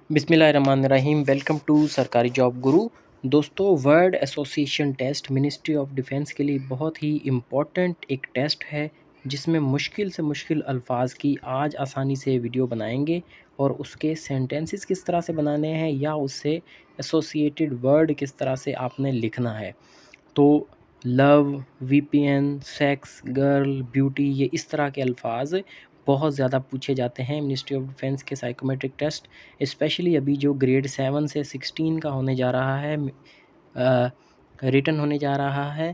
बिस्मिल्लाहिर्रहमानिर्रहीम। Welcome to Sarkari job गुरु। दोस्तों, word association test ministry of defence के लिए बहुत ही इम्पॉर्टेंट एक टेस्ट है, जिसमें मुश्किल से मुश्किल अल्फाज की आज आसानी से वीडियो बनाएंगे और उसके सेंटेंसेस किस तरह से बनाने हैं या उससे एसोसिएटेड वर्ड किस तरह से आपने लिखना है। तो love, VPN, sex, girl, beauty, ये इस तरह के अल्फाज बहुत ज़्यादा पूछे जाते हैं मिनिस्ट्री ऑफ डिफेंस के साइकोमेट्रिक टेस्ट। स्पेशली अभी जो ग्रेड 7 से 16 का होने जा रहा है, रिटन होने जा रहा है,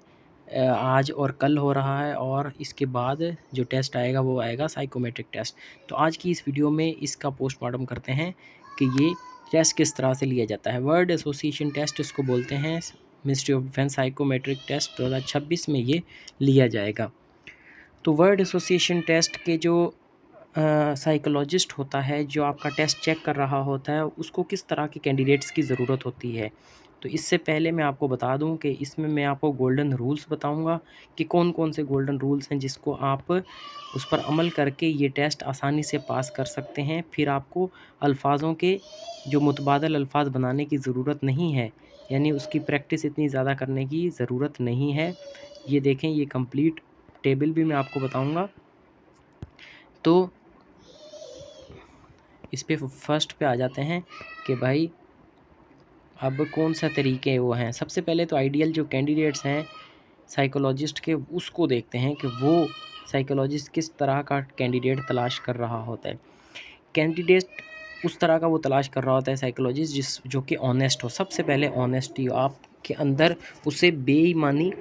आज और कल हो रहा है, और इसके बाद जो टेस्ट आएगा वो आएगा साइकोमेट्रिक टेस्ट। तो आज की इस वीडियो में इसका पोस्टमार्टम करते हैं कि ये टेस्ट किस तरह से लिया जाता है। वर्ड एसोसिएशन टेस्ट इसको बोलते हैं। Ministry of defence psychometric test 2026 में ये लिया जाएगा। तो वर्ड एसोसिएशन टेस्ट के जो साइकोलॉजिस्ट होता है, जो आपका टेस्ट चेक कर रहा होता है, उसको किस तरह के कैंडिडेट्स की ज़रूरत होती है। तो इससे पहले मैं आपको बता दूं कि इसमें मैं आपको गोल्डन रूल्स बताऊंगा कि कौन कौन से गोल्डन रूल्स हैं जिसको आप उस पर अमल करके ये टेस्ट आसानी से पास कर सकते हैं। फिर आपको अल्फाजों के जो मुतबादल अल्फाज बनाने की ज़रूरत नहीं है, यानी उसकी प्रैक्टिस इतनी ज़्यादा करने की ज़रूरत नहीं है। ये देखें, ये कंप्लीट टेबल भी मैं आपको बताऊंगा। तो इस पे फर्स्ट पे आ जाते हैं कि भाई अब कौन सा तरीके वो हैं। सबसे पहले तो आइडियल जो कैंडिडेट्स हैं साइकोलॉजिस्ट के, उसको देखते हैं कि वो साइकोलॉजिस्ट किस तरह का कैंडिडेट तलाश कर रहा होता है। कैंडिडेट उस तरह का वो तलाश कर रहा होता है साइकोलॉजिस्ट जो कि ऑनेस्ट हो। सबसे पहले ऑनेस्टी हो आपके अंदर, उसे बेईमानी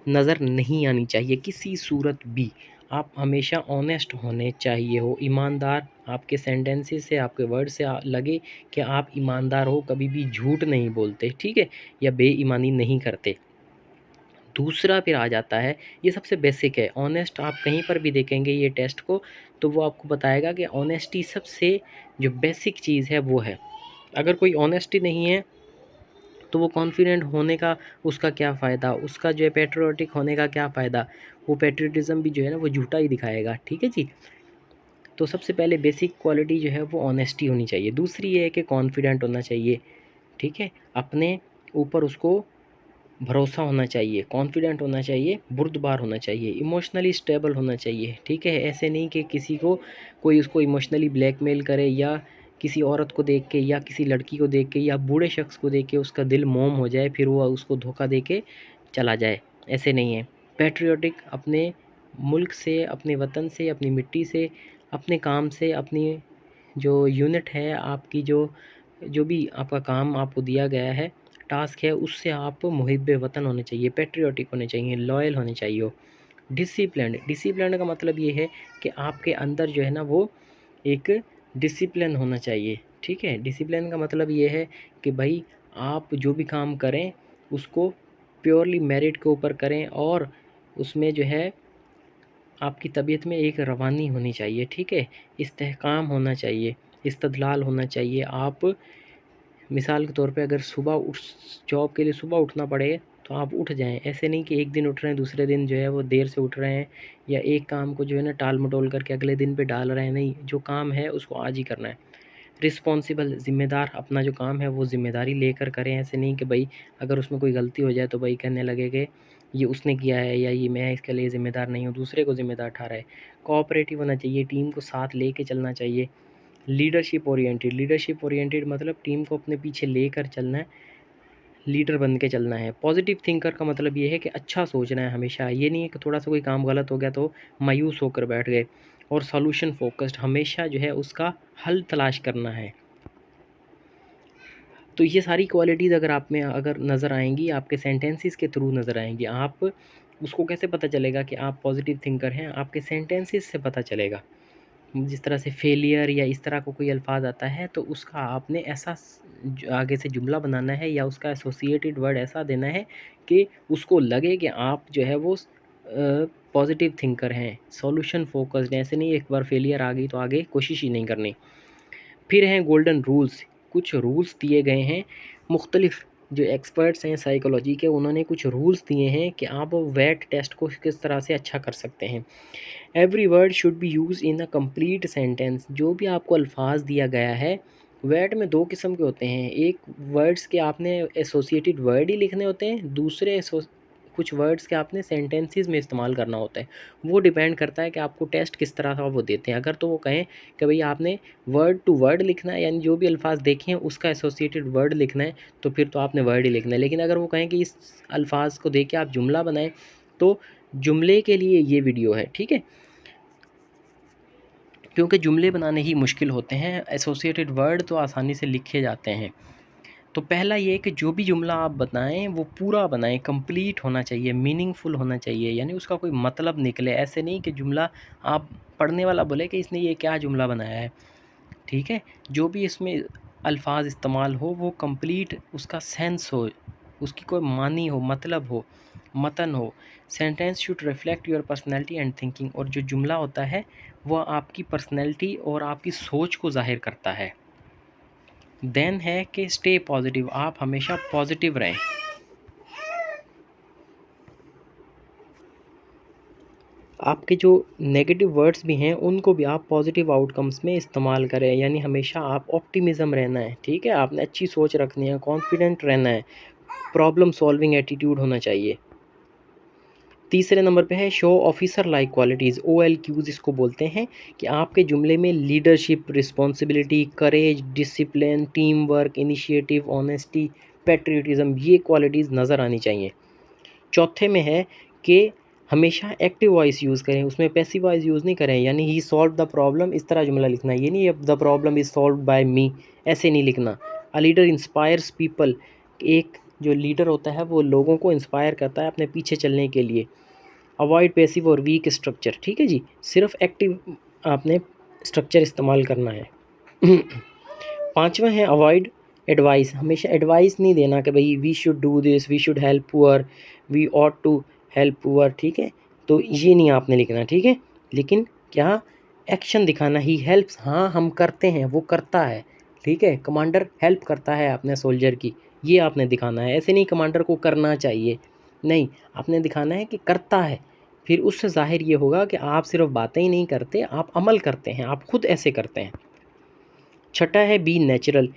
नज़र नहीं आनी चाहिए किसी सूरत भी। आप हमेशा ऑनेस्ट होने चाहिए हो, ईमानदार। आपके सेंटेंसेस से, आपके वर्ड से लगे कि आप ईमानदार हो, कभी भी झूठ नहीं बोलते, ठीक है, या बेईमानी नहीं करते। दूसरा फिर आ जाता है, ये सबसे बेसिक है, ऑनेस्ट। आप कहीं पर भी देखेंगे ये टेस्ट को तो वो आपको बताएगा कि ऑनेस्टी सबसे जो बेसिक चीज़ है वो है। अगर कोई ऑनेस्टी नहीं है तो वो कॉन्फिडेंट होने का उसका क्या फ़ायदा, उसका जो है पेट्रियोटिक होने का क्या फ़ायदा। वो पेट्रियटिज़म भी जो है ना वो झूठा ही दिखाएगा, ठीक है जी। तो सबसे पहले बेसिक क्वालिटी जो है वो ऑनेस्टी होनी चाहिए। दूसरी ये है कि कॉन्फिडेंट होना चाहिए, ठीक है, अपने ऊपर उसको भरोसा होना चाहिए, कॉन्फिडेंट होना चाहिए, बुर्दबार होना चाहिए, इमोशनली स्टेबल होना चाहिए, ठीक है। ऐसे नहीं कि किसी को कोई उसको इमोशनली ब्लैकमेल करे, या किसी औरत को देख के या किसी लड़की को देख के या बूढ़े शख्स को देख के उसका दिल मोम हो जाए, फिर वो उसको धोखा दे के चला जाए, ऐसे नहीं है। पैट्रियोटिक, अपने मुल्क से, अपने वतन से, अपनी मिट्टी से, अपने काम से, अपनी जो यूनिट है आपकी, जो जो भी आपका काम आपको दिया गया है, टास्क है, उससे आप मुहिब्बे वतन होने चाहिए, पैट्रियोटिक होने चाहिए, लॉयल होने चाहिए हो। डिसिप्लिन, डिसिप्लिन का मतलब ये है कि आपके अंदर जो है ना वो एक डिसिप्लिन होना चाहिए, ठीक है। डिसिप्लिन का मतलब ये है कि भाई आप जो भी काम करें उसको प्योरली मेरिट के ऊपर करें, और उसमें जो है आपकी तबीयत में एक रवानी होनी चाहिए, ठीक है, इस्तेहकाम होना चाहिए, इस्तदलाल होना चाहिए। आप मिसाल के तौर पे अगर सुबह उठ जॉब के लिए सुबह उठना पड़े तो आप उठ जाएं। ऐसे नहीं कि एक दिन उठ रहे हैं दूसरे दिन जो है वो देर से उठ रहे हैं, या एक काम को जो है ना टाल मटोल करके अगले दिन पे डाल रहे हैं। नहीं, जो काम है उसको आज ही करना है। रिस्पॉन्सिबल, ज़िम्मेदार, अपना जो काम है वो ज़िम्मेदारी लेकर करें। ऐसे नहीं कि भाई अगर उसमें कोई गलती हो जाए तो भाई कहने लगे कि ये उसने किया है या ये मैं इसके लिए ज़िम्मेदार नहीं हूँ, दूसरे को ज़िम्मेदार ठहरा है। कोऑपरेटिव होना चाहिए, टीम को साथ लेके चलना चाहिए। लीडरशिप ओरिएंटेड, लीडरशिप ओरिएंटेड मतलब टीम को अपने पीछे लेकर चलना है, लीडर बन के चलना है। पॉजिटिव थिंकर का मतलब ये है कि अच्छा सोचना है हमेशा, ये नहीं है कि थोड़ा सा कोई काम गलत हो गया तो मायूस होकर बैठ गए। और सॉल्यूशन फोकस्ड, हमेशा जो है उसका हल तलाश करना है। तो ये सारी क्वालिटीज़ अगर आप में अगर नज़र आएंगी, आपके सेंटेंसेस के थ्रू नज़र आएंगी। आप उसको कैसे पता चलेगा कि आप पॉजिटिव थिंकर हैं? आपके सेंटेंसेस से पता चलेगा। जिस तरह से फेलियर या इस तरह का कोई अल्फाज आता है तो उसका आपने ऐसा आगे से जुमला बनाना है, या उसका एसोसिएटेड वर्ड ऐसा देना है कि उसको लगे कि आप जो है वो पॉजिटिव थिंकर हैं, सॉल्यूशन फोकस्ड। ऐसे नहीं एक बार फेलियर आ गई तो आगे कोशिश ही नहीं करनी। फिर हैं गोल्डन रूल्स, कुछ रूल्स दिए गए हैं। मुख्तलिफ जो एक्सपर्ट्स हैं साइकोलॉजी के, उन्होंने कुछ रूल्स दिए हैं कि आप वेट टेस्ट को किस तरह से अच्छा कर सकते हैं। Every word should be use in a complete sentence, जो भी आपको अल्फाज दिया गया है वेट में 2 किस्म के होते हैं, एक वर्ड्स के आपने एसोसिएटेड वर्ड ही लिखने होते हैं, दूसरे कुछ वर्ड्स के आपने सेंटेंसेस में इस्तेमाल करना होता है। वो डिपेंड करता है कि आपको टेस्ट किस तरह का वो देते हैं। अगर तो वो कहें कि भई आपने वर्ड टू वर्ड लिखना है, यानी जो भी अल्फ़ाज़ देखे हैं उसका एसोसिएटेड वर्ड लिखना है, तो फिर तो आपने वर्ड ही लिखना है। लेकिन अगर वो कहें कि इस अल्फ़ाज़ को देख के आप जुमला बनाएँ, तो जुमले के लिए ये वीडियो है, ठीक है? क्योंकि जुमले बनाने ही मुश्किल होते हैं, एसोसिएटेड वर्ड तो आसानी से लिखे जाते हैं। तो पहला ये है कि जो भी जुमला आप बताएं वो पूरा बनाएं, कंप्लीट होना चाहिए, मीनिंगफुल होना चाहिए, यानी उसका कोई मतलब निकले। ऐसे नहीं कि जुमला आप पढ़ने वाला बोले कि इसने ये क्या जुमला बनाया है, ठीक है? जो भी इसमें अल्फाज इस्तेमाल हो वो कंप्लीट उसका सेंस हो, उसकी कोई मानी हो, मतलब हो, मतन हो। Sentence should reflect your personality and thinking. और जो जुमला होता है वह आपकी पर्सनैलिटी और आपकी सोच को ज़ाहिर करता है। देन है कि स्टे पॉजिटिव, आप हमेशा पॉजिटिव रहें। आपके जो नेगेटिव वर्ड्स भी हैं उनको भी आप पॉजिटिव आउटकम्स में इस्तेमाल करें, यानी हमेशा आप ऑप्टिमिज़म रहना है, ठीक है? आपने अच्छी सोच रखनी है, कॉन्फिडेंट रहना है, प्रॉब्लम सॉल्विंग एटीट्यूड होना चाहिए। तीसरे नंबर पे है show officer like qualities, OLQs इसको बोलते हैं, कि आपके जुमले में leadership, responsibility, courage, discipline, team work, initiative, honesty, patriotism, ये क्वालिटीज़ नज़र आनी चाहिए। चौथे में है कि हमेशा एक्टिव वॉइस यूज़ करें, उसमें पैसिव वॉइस यूज़ नहीं करें, यानी ही सॉल्व द प्रॉब्लम इस तरह जुमला लिखना है, ये नहीं the problem is solve by me, ऐसे नहीं लिखना। अ लीडर इंस्पायर्स पीपल, एक जो लीडर होता है वो लोगों को इंस्पायर करता है अपने पीछे चलने के लिए। अवॉइड पैसिव और वीक स्ट्रक्चर, ठीक है जी, सिर्फ एक्टिव आपने स्ट्रक्चर इस्तेमाल करना है। पाँचवा है अवॉइड एडवाइस, हमेशा एडवाइस नहीं देना कि भाई we should do this, we should help poor, we ought to help poor, ठीक है? तो ये नहीं आपने लिखना, ठीक है? लेकिन क्या एक्शन दिखाना, ही हेल्प्स, हाँ हम करते हैं, वो करता है, ठीक है? कमांडर हेल्प करता है अपने सोल्जर की, ये आपने दिखाना है। ऐसे नहीं कमांडर को करना चाहिए, नहीं, आपने दिखाना है कि करता है। फिर उससे ज़ाहिर ये होगा कि आप सिर्फ बातें ही नहीं करते, आप अमल करते हैं, आप खुद ऐसे करते हैं। छठा है बी नेचुरल।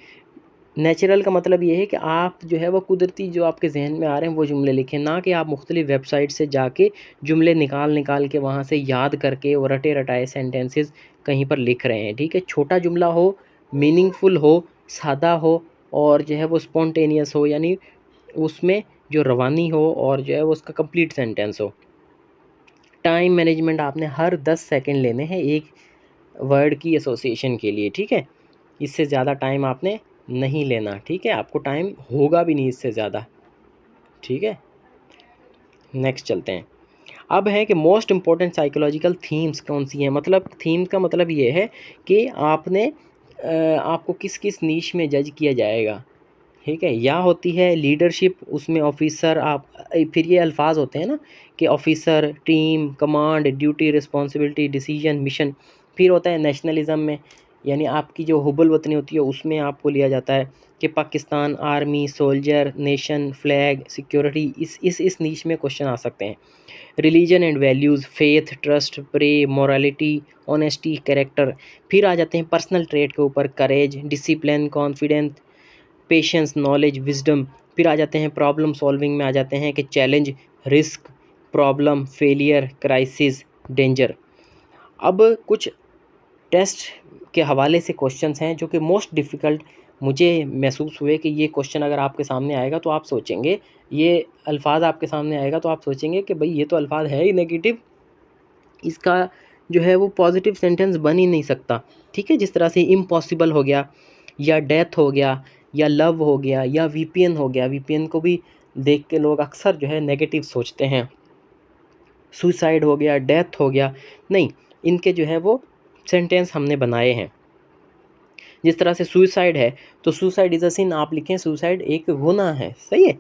नेचुरल का मतलब ये है कि आप जो है वो कुदरती जो आपके जहन में आ रहे हैं वो जुमले लिखें, ना कि आप मुख्तलिफ वेबसाइट से जाके जुमले निकाल निकाल के वहाँ से याद करके और रटे रटाए सेंटेंसेस कहीं पर लिख रहे हैं, ठीक है? छोटा जुमला हो, मीनिंगफुल हो, सादा हो, और जो है वो स्पॉन्टेनियस हो, यानी उसमें जो रवानी हो और जो है वो उसका कंप्लीट सेंटेंस हो। टाइम मैनेजमेंट, आपने हर 10 सेकंड लेने हैं एक वर्ड की एसोसिएशन के लिए, ठीक है? इससे ज़्यादा टाइम आपने नहीं लेना, ठीक है? आपको टाइम होगा भी नहीं इससे ज़्यादा, ठीक है? नेक्स्ट चलते हैं। अब है कि मोस्ट इम्पॉर्टेंट साइकोलॉजिकल थीम्स कौन सी हैं, मतलब थीम का मतलब ये है कि आपने आपको किस किस नीश में जज किया जाएगा, ठीक है? या होती है लीडरशिप, उसमें ऑफिसर आप, फिर ये अल्फाज होते हैं ना कि officer, team, command, duty, responsibility, decision, mission. फिर होता है नेशनलिज्म में, यानी आपकी जो हुब्बुल वतनी होती है उसमें आपको लिया जाता है कि Pakistan, army, soldier, nation, flag, security, इस नीच में क्वेश्चन आ सकते हैं। Religion and values, faith, trust, pray, morality, honesty, character. फिर आ जाते हैं पर्सनल ट्रेट के ऊपर, courage, discipline, confidence, patience, knowledge, wisdom. फिर आ जाते हैं प्रॉब्लम सॉल्विंग में, आ जाते हैं कि challenge, risk, problem, failure, crisis, danger. अब कुछ टेस्ट के हवाले से क्वेश्चंस हैं जो कि मोस्ट डिफ़िकल्ट मुझे महसूस हुए कि ये क्वेश्चन अगर आपके सामने आएगा तो आप सोचेंगे, ये अल्फाज आपके सामने आएगा तो आप सोचेंगे कि भाई ये तो अल्फाज है ही नेगेटिव, इसका जो है वो पॉजिटिव सेंटेंस बन ही नहीं सकता, ठीक है? जिस तरह से इम्पॉसिबल हो गया, या डेथ हो गया, या लव हो गया, या वीपीएन हो गया। वीपीएन को भी देख के लोग अक्सर जो है नेगेटिव सोचते हैं। सुसाइड हो गया, डेथ हो गया, नहीं, इनके जो है वो सेंटेंस हमने बनाए हैं। जिस तरह से सुसाइड है तो सुसाइड इज़ अ सिन आप लिखें, सुसाइड एक गुनाह है, सही है?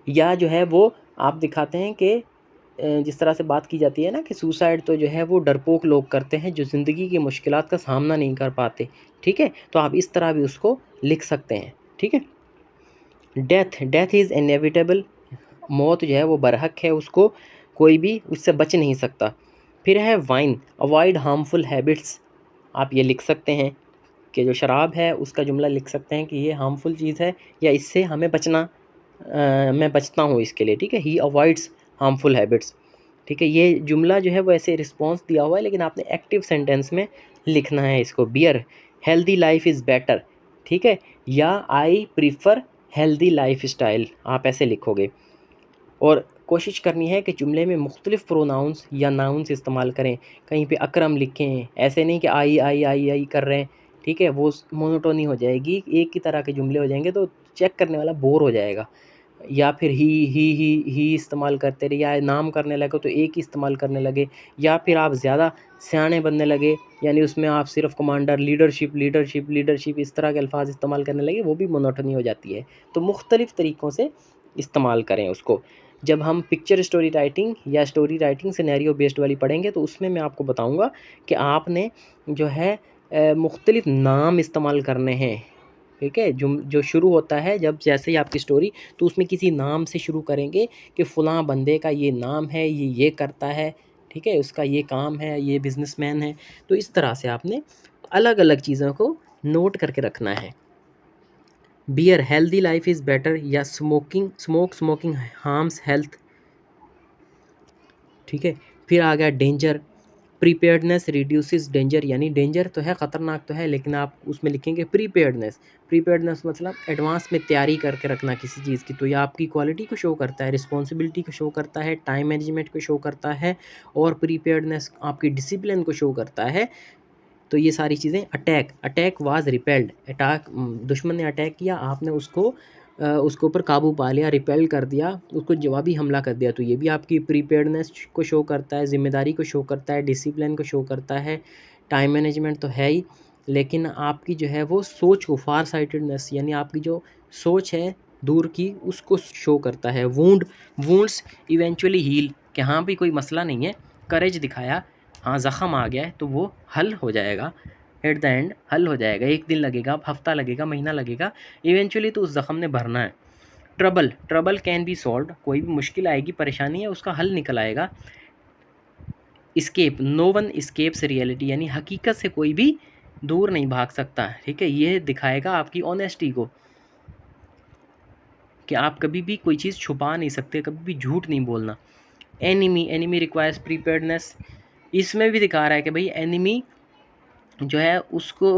या जो है वो आप दिखाते हैं कि जिस तरह से बात की जाती है ना कि सुसाइड तो जो है वो डरपोक लोग करते हैं जो ज़िंदगी की मुश्किलात का सामना नहीं कर पाते, ठीक है? तो आप इस तरह भी उसको लिख सकते हैं, ठीक है? डेथ, डेथ इज़ इनेविटेबल, मौत जो है वो बरहक है, उसको कोई भी उससे बच नहीं सकता। फिर है वाइन, अवॉइड हार्मफुल हैबिट्स, आप ये लिख सकते हैं। कि जो शराब है उसका जुमला लिख सकते हैं कि ये हार्मफुल चीज़ है या इससे हमें बचना, मैं बचता हूँ इसके लिए, ठीक है। ही अवॉइड्स हार्मफुल हैबिट्स, ठीक है। ये जुमला जो है वो ऐसे रिस्पॉन्स दिया हुआ है, लेकिन आपने एक्टिव सेंटेंस में लिखना है इसको। Beer healthy life is better, ठीक है, या I prefer healthy life style, आप ऐसे लिखोगे। और कोशिश करनी है कि जुमले में मुख्तलिफ प्रोनाउंस या नाउन्स इस्तेमाल करें। कहीं पे अकरम लिखें, ऐसे नहीं कि आई आई आई आई कर रहे हैं, ठीक है, वो मोनोटोनी हो जाएगी, एक ही तरह के जुमले हो जाएंगे तो चेक करने वाला बोर हो जाएगा। या फिर ही इस्तेमाल करते रहे, या नाम करने लगे तो एक ही इस्तेमाल करने लगे, या फिर आप ज़्यादा सियाने बनने लगे, यानी उसमें आप सिर्फ कमांडर, लीडरशिप लीडरशिप लीडरशिप इस तरह के अल्फाज इस्तेमाल करने लगे, वो भी मोनोटनी हो जाती है। तो मुख्तलिफ़ तरीक़ों से इस्तेमाल करें उसको। जब हम पिक्चर स्टोरी राइटिंग या स्टोरी राइटिंग सिनेरियो बेस्ड वाली पढ़ेंगे तो उसमें मैं आपको बताऊँगा कि आपने जो है मुख्तलिफ़ नाम इस्तेमाल करने हैं, ठीक है। जो शुरू होता है जब जैसे ही आपकी स्टोरी, तो उसमें किसी नाम से शुरू करेंगे कि फ़लाँ बंदे का ये नाम है, ये करता है, ठीक है, उसका ये काम है, ये बिजनेसमैन है। तो इस तरह से आपने अलग अलग चीज़ों को नोट करके रखना है। Beer healthy life is better, या स्मोकिंग हार्म्स हेल्थ, ठीक है। फिर आ गया डेंजर, प्रीपेयर्डनेस रिड्यूसेस डेंजर, यानी डेंजर तो है, ख़तरनाक तो है, लेकिन आप उसमें लिखेंगे प्रीपेयर्डनेस। प्रीपेयर्डनेस मतलब एडवांस में तैयारी करके रखना किसी चीज़ की, तो ये आपकी क्वालिटी को शो करता है, रिस्पॉन्सिबिलिटी को शो करता है, टाइम मैनेजमेंट को शो करता है, और प्रीपेयर्डनेस आपकी डिसिप्लिन को शो करता है। तो ये सारी चीज़ें, अटैक वाज रिपेल्ड, दुश्मन ने अटैक किया, आपने उसके ऊपर काबू पा लिया, रिपेल कर दिया, उसको जवाबी हमला कर दिया, तो ये भी आपकी प्रीपेयर्डनेस को शो करता है, ज़िम्मेदारी को शो करता है, डिसिप्लिन को शो करता है, टाइम मैनेजमेंट तो है ही, लेकिन आपकी जो है वो सोच को, फार साइटेडनेस, यानी आपकी जो सोच है दूर की, उसको शो करता है। वुंड्स इवेंचुअली हील, कि हाँ भी कोई मसला नहीं है, करेज दिखाया, हाँ ज़ख़म आ गया है तो वो हल हो जाएगा, एट द एंड हल हो जाएगा, एक दिन लगेगा, हफ्ता लगेगा, महीना लगेगा, इवेंचुअली तो उस ज़ख़म ने भरना है। ट्रबल कैन बी सॉल्व्ड, कोई भी मुश्किल आएगी, परेशानी है, उसका हल निकल आएगा। इस्केप, नो वन इस्केप्स रियलिटी, यानी हकीकत से कोई भी दूर नहीं भाग सकता, ठीक है। ये दिखाएगा आपकी ऑनेस्टी को, कि आप कभी भी कोई चीज़ छुपा नहीं सकते, कभी भी झूठ नहीं बोलना। एनिमी रिक्वायर्स प्रीपेयर्डनेस, इसमें भी दिखा रहा है कि भाई एनिमी जो है उसको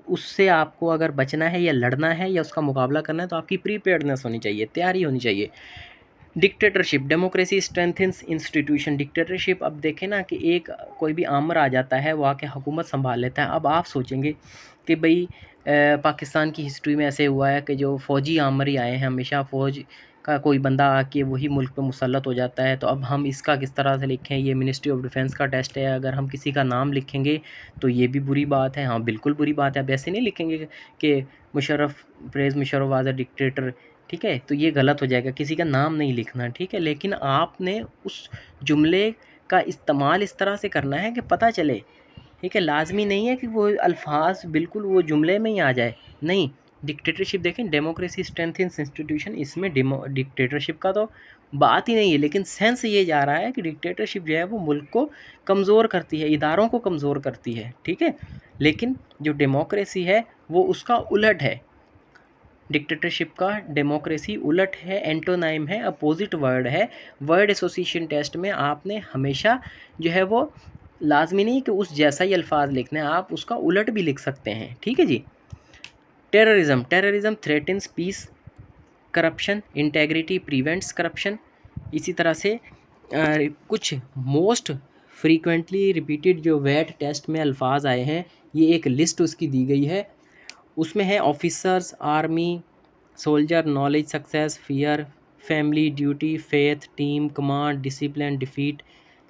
उससे आपको अगर बचना है या लड़ना है या उसका मुकाबला करना है तो आपकी प्रीपेयर्डनेस होनी चाहिए, तैयारी होनी चाहिए। Dictatorship, democracy strengthens institution, dictatorship, अब देखें ना कि एक कोई भी आमर आ जाता है, वो आके हुकूमत संभाल लेता है। अब आप सोचेंगे कि भाई पाकिस्तान की हिस्ट्री में ऐसे हुआ है कि जो फ़ौजी आमर ही आए हैं, हमेशा फ़ौज का कोई बंदा आके वही मुल्क पे मुसल्लत हो जाता है, तो अब हम इसका किस तरह से लिखें, ये मिनिस्ट्री ऑफ डिफेंस का टेस्ट है, अगर हम किसी का नाम लिखेंगे तो ये भी बुरी बात है। हाँ बिल्कुल बुरी बात है, अब ऐसे नहीं लिखेंगे कि मुशर्रफ वाज अ डिक्टेटर, ठीक है, तो ये गलत हो जाएगा, किसी का नाम नहीं लिखना, ठीक है। लेकिन आपने उस जुमले का इस्तेमाल इस तरह से करना है कि पता चले, ठीक है। लाजमी नहीं है कि वो अल्फाज बिल्कुल वो जुमले में ही आ जाए, नहीं। डिक्टेटरशिप देखें, डेमोक्रेसी स्ट्रेंथन्स इंस्टीट्यूशन, इसमें डिक्टेटरशिप का तो बात ही नहीं है, लेकिन सेंस ये जा रहा है कि डिक्टेटरशिप जो है वो मुल्क को कमज़ोर करती है, इदारों को कमज़ोर करती है, ठीक है। लेकिन जो डेमोक्रेसी है वो उसका उलट है, डिक्टेटरशिप का डेमोक्रेसी उलट है, एंटोनाइम है, अपोजिट वर्ड है। वर्ड एसोसिएशन टेस्ट में आपने हमेशा जो है वो लाजमी नहीं कि उस जैसा ही अल्फाज लिखना है, आप उसका उलट भी लिख सकते हैं, ठीक है जी। Terrorism threatens peace, corruption integrity prevents corruption. इसी तरह से कुछ मोस्ट फ्रीक्वेंटली रिपीटेड जो वेट टेस्ट में अल्फाज आए हैं, ये एक लिस्ट उसकी दी गई है। उसमें है officers, army, soldier, knowledge, success, fear, family, duty, faith, team, command, discipline, defeat,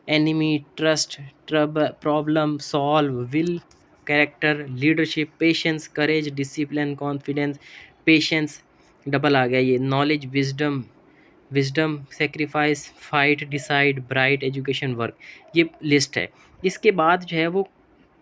enemy, trust, problem, solve, will, character, leadership, patience, courage, discipline, confidence, patience double आ गया ये, knowledge, wisdom, sacrifice, fight, decide, bright, education, work. ये list है। इसके बाद जो है वो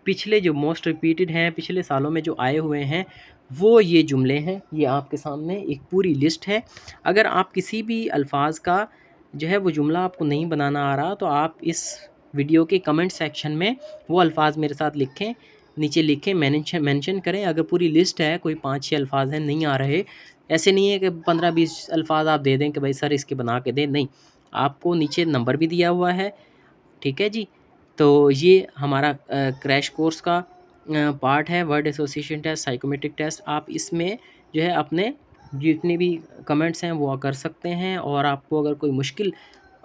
पिछले जो मोस्ट रिपीटेड हैं, पिछले सालों में जो आए हुए हैं, वो ये जुमले हैं, ये आपके सामने एक पूरी लिस्ट है। अगर आप किसी भी अल्फाज का जो है वो जुमला आपको नहीं बनाना आ रहा, तो आप इस वीडियो के कमेंट सेक्शन में वो अल्फाज मेरे साथ लिखें, नीचे लिखें, मेंशन करें। अगर पूरी लिस्ट है, कोई 5-6 अल्फाज हैं नहीं आ रहे, ऐसे नहीं है कि 15-20 अल्फाज आप दे दें कि भाई सर इसके बना के दें, नहीं, आपको नीचे नंबर भी दिया हुआ है, ठीक है जी। तो ये हमारा क्रैश कोर्स का पार्ट है, word association test, psychometric test. आप इसमें जो है अपने जितने भी कमेंट्स हैं वो कर सकते हैं, और आपको अगर कोई मुश्किल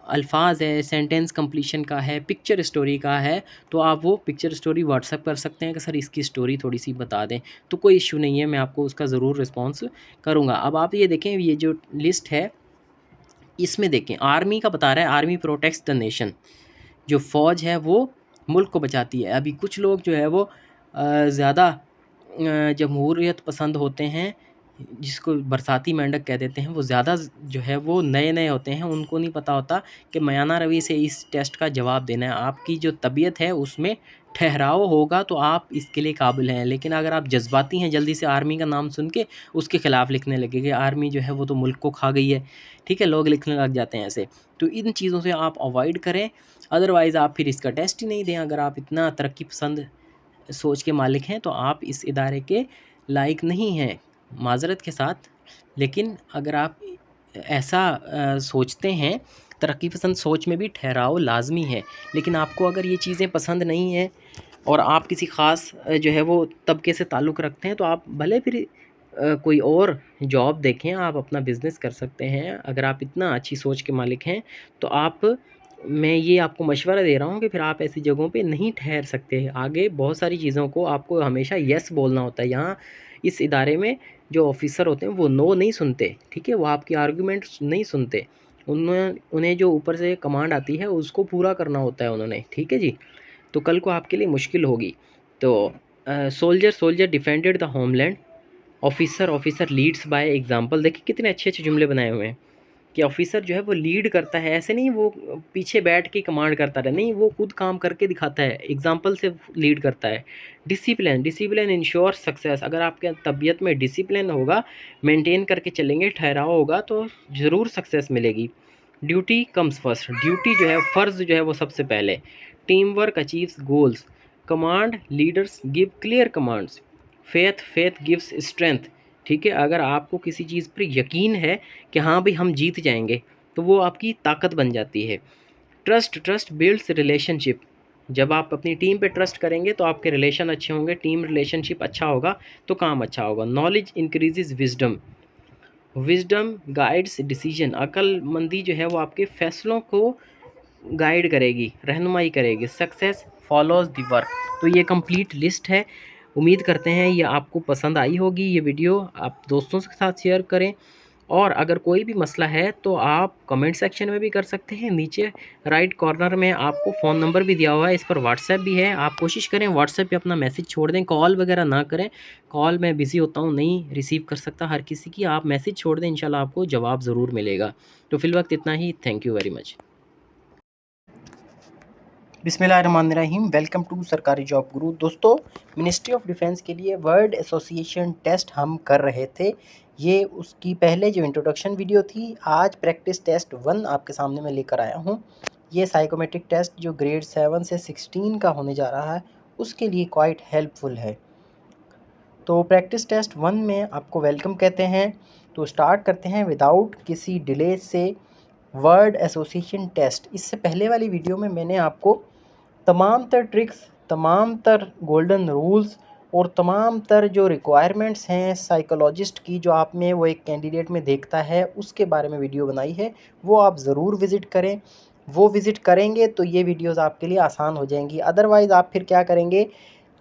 अल्फाज है, सेंटेंस कंप्लीशन का है, पिक्चर स्टोरी का है, तो आप वो पिक्चर स्टोरी व्हाट्सएप कर सकते हैं कि सर इसकी स्टोरी थोड़ी सी बता दें, तो कोई इशू नहीं है, मैं आपको उसका ज़रूर रिस्पॉन्स करूँगा। अब आप ये देखें, ये जो लिस्ट है इसमें देखें, आर्मी का बता रहा है, आर्मी प्रोटेक्ट्स द नेशन, जो फ़ौज है वो मुल्क को बचाती है। अभी कुछ लोग जो है वो ज़्यादा जमहूरियत पसंद होते हैं, जिसको बरसाती मेंढक कह देते हैं, वो ज़्यादा जो है वो नए होते हैं, उनको नहीं पता होता कि मयाना रवि से इस टेस्ट का जवाब देना है। आपकी जो तबीयत है उसमें ठहराव होगा तो आप इसके लिए काबिल हैं, लेकिन अगर आप जज्बाती हैं, जल्दी से आर्मी का नाम सुन के उसके ख़िलाफ़ लिखने लगेंगे, आर्मी जो है वो तो मुल्क को खा गई है, ठीक है, लोग लिखने लग जाते हैं ऐसे। तो इन चीज़ों से आप अवॉइड करें, अदरवाइज़ आप फिर इसका टेस्ट ही नहीं दें। अगर आप इतना तरक्की पसंद सोच के मालिक हैं तो आप इस इदारे के लायक नहीं हैं, माज़रत के साथ। लेकिन अगर आप ऐसा सोचते हैं, तरक्की पसंद सोच में भी ठहराव लाजमी है, लेकिन आपको अगर ये चीज़ें पसंद नहीं हैं और आप किसी ख़ास जो है वो तबके से ताल्लुक़ रखते हैं, तो आप भले फिर कोई और जॉब देखें, आप अपना बिज़नेस कर सकते हैं। अगर आप इतना अच्छी सोच के मालिक हैं तो आप, मैं ये आपको मशवरा दे रहा हूँ कि फिर आप ऐसी जगहों पे नहीं ठहर सकते। आगे बहुत सारी चीज़ों को आपको हमेशा येस बोलना होता है। यहाँ इस इदारे में जो ऑफ़िसर होते हैं वो नो नहीं सुनते, ठीक है? वो आपकी आर्गुमेंट्स नहीं सुनते। उन्हें जो ऊपर से कमांड आती है उसको पूरा करना होता है उन्होंने, ठीक है जी? तो कल को आपके लिए मुश्किल होगी। तो soldier defended the homeland, officer leads by example. देखिए कितने अच्छे-अच्छे जुमले बनाए हुए हैं कि ऑफ़िसर जो है वो लीड करता है, ऐसे नहीं वो पीछे बैठ के कमांड करता रहे, नहीं, वो खुद काम करके दिखाता है, एग्ज़ाम्पल से लीड करता है। Discipline ensure success. अगर आपके तबीयत में डिसिप्लिन होगा, मेंटेन करके चलेंगे, ठहराव होगा, तो ज़रूर सक्सेस मिलेगी। ड्यूटी कम्स फर्स्ट, ड्यूटी जो है, फ़र्ज़ जो है वो सबसे पहले। Team work achieves goals, command leaders give clear commands. Faith gives strength, ठीक है? अगर आपको किसी चीज़ पर यकीन है कि हाँ भाई हम जीत जाएंगे, तो वो आपकी ताकत बन जाती है। ट्रस्ट बिल्ड्स रिलेशनशिप, जब आप अपनी टीम पे ट्रस्ट करेंगे तो आपके रिलेशन अच्छे होंगे, टीम रिलेशनशिप अच्छा होगा तो काम अच्छा होगा। Knowledge increases wisdom guides decision, अक्लमंदी जो है वो आपके फैसलों को गाइड करेगी, रहनुमाई करेगी। Success follows the work. तो ये कंप्लीट लिस्ट है। उम्मीद करते हैं ये आपको पसंद आई होगी। ये वीडियो आप दोस्तों के साथ शेयर करें, और अगर कोई भी मसला है तो आप कमेंट सेक्शन में भी कर सकते हैं। नीचे राइट कॉर्नर में आपको फ़ोन नंबर भी दिया हुआ है, इस पर व्हाट्सएप भी है। आप कोशिश करें व्हाट्सएप पे अपना मैसेज छोड़ दें, कॉल वगैरह ना करें। कॉल मैं बिज़ी होता हूँ, नहीं रिसीव कर सकता हर किसी की। आप मैसेज छोड़ दें, इंशाल्लाह आपको जवाब ज़रूर मिलेगा। तो फ़िलवक्त इतना ही। Thank you very much. बिस्मिल्लाहिर्रहमानिर्रहीम। वेलकम टू सरकारी जॉब गुरु। दोस्तों, मिनिस्ट्री ऑफ डिफेंस के लिए वर्ड एसोसिएशन टेस्ट हम कर रहे थे। ये उसकी पहले जो इंट्रोडक्शन वीडियो थी, आज प्रैक्टिस टेस्ट 1 आपके सामने मैं लेकर आया हूँ। ये साइकोमेट्रिक टेस्ट जो ग्रेड 7 से 16 का होने जा रहा है, उसके लिए क्वाइट हेल्पफुल है। तो प्रैक्टिस टेस्ट 1 में आपको वेलकम कहते हैं। तो स्टार्ट करते हैं विदाउट किसी डिले से वर्ड एसोसिएशन टेस्ट। इससे पहले वाली वीडियो में मैंने आपको तमाम तर ट्रिक्स, तमाम तर गोल्डन रूल्स और तमाम तर जो रिक्वायरमेंट्स हैं साइकोलॉजिस्ट की, जो आप में वो एक कैंडिडेट में देखता है, उसके बारे में वीडियो बनाई है। वो आप ज़रूर विज़िट करें। वो विज़िट करेंगे तो ये वीडियोस आपके लिए आसान हो जाएंगी। अदरवाइज़ आप फिर क्या करेंगे,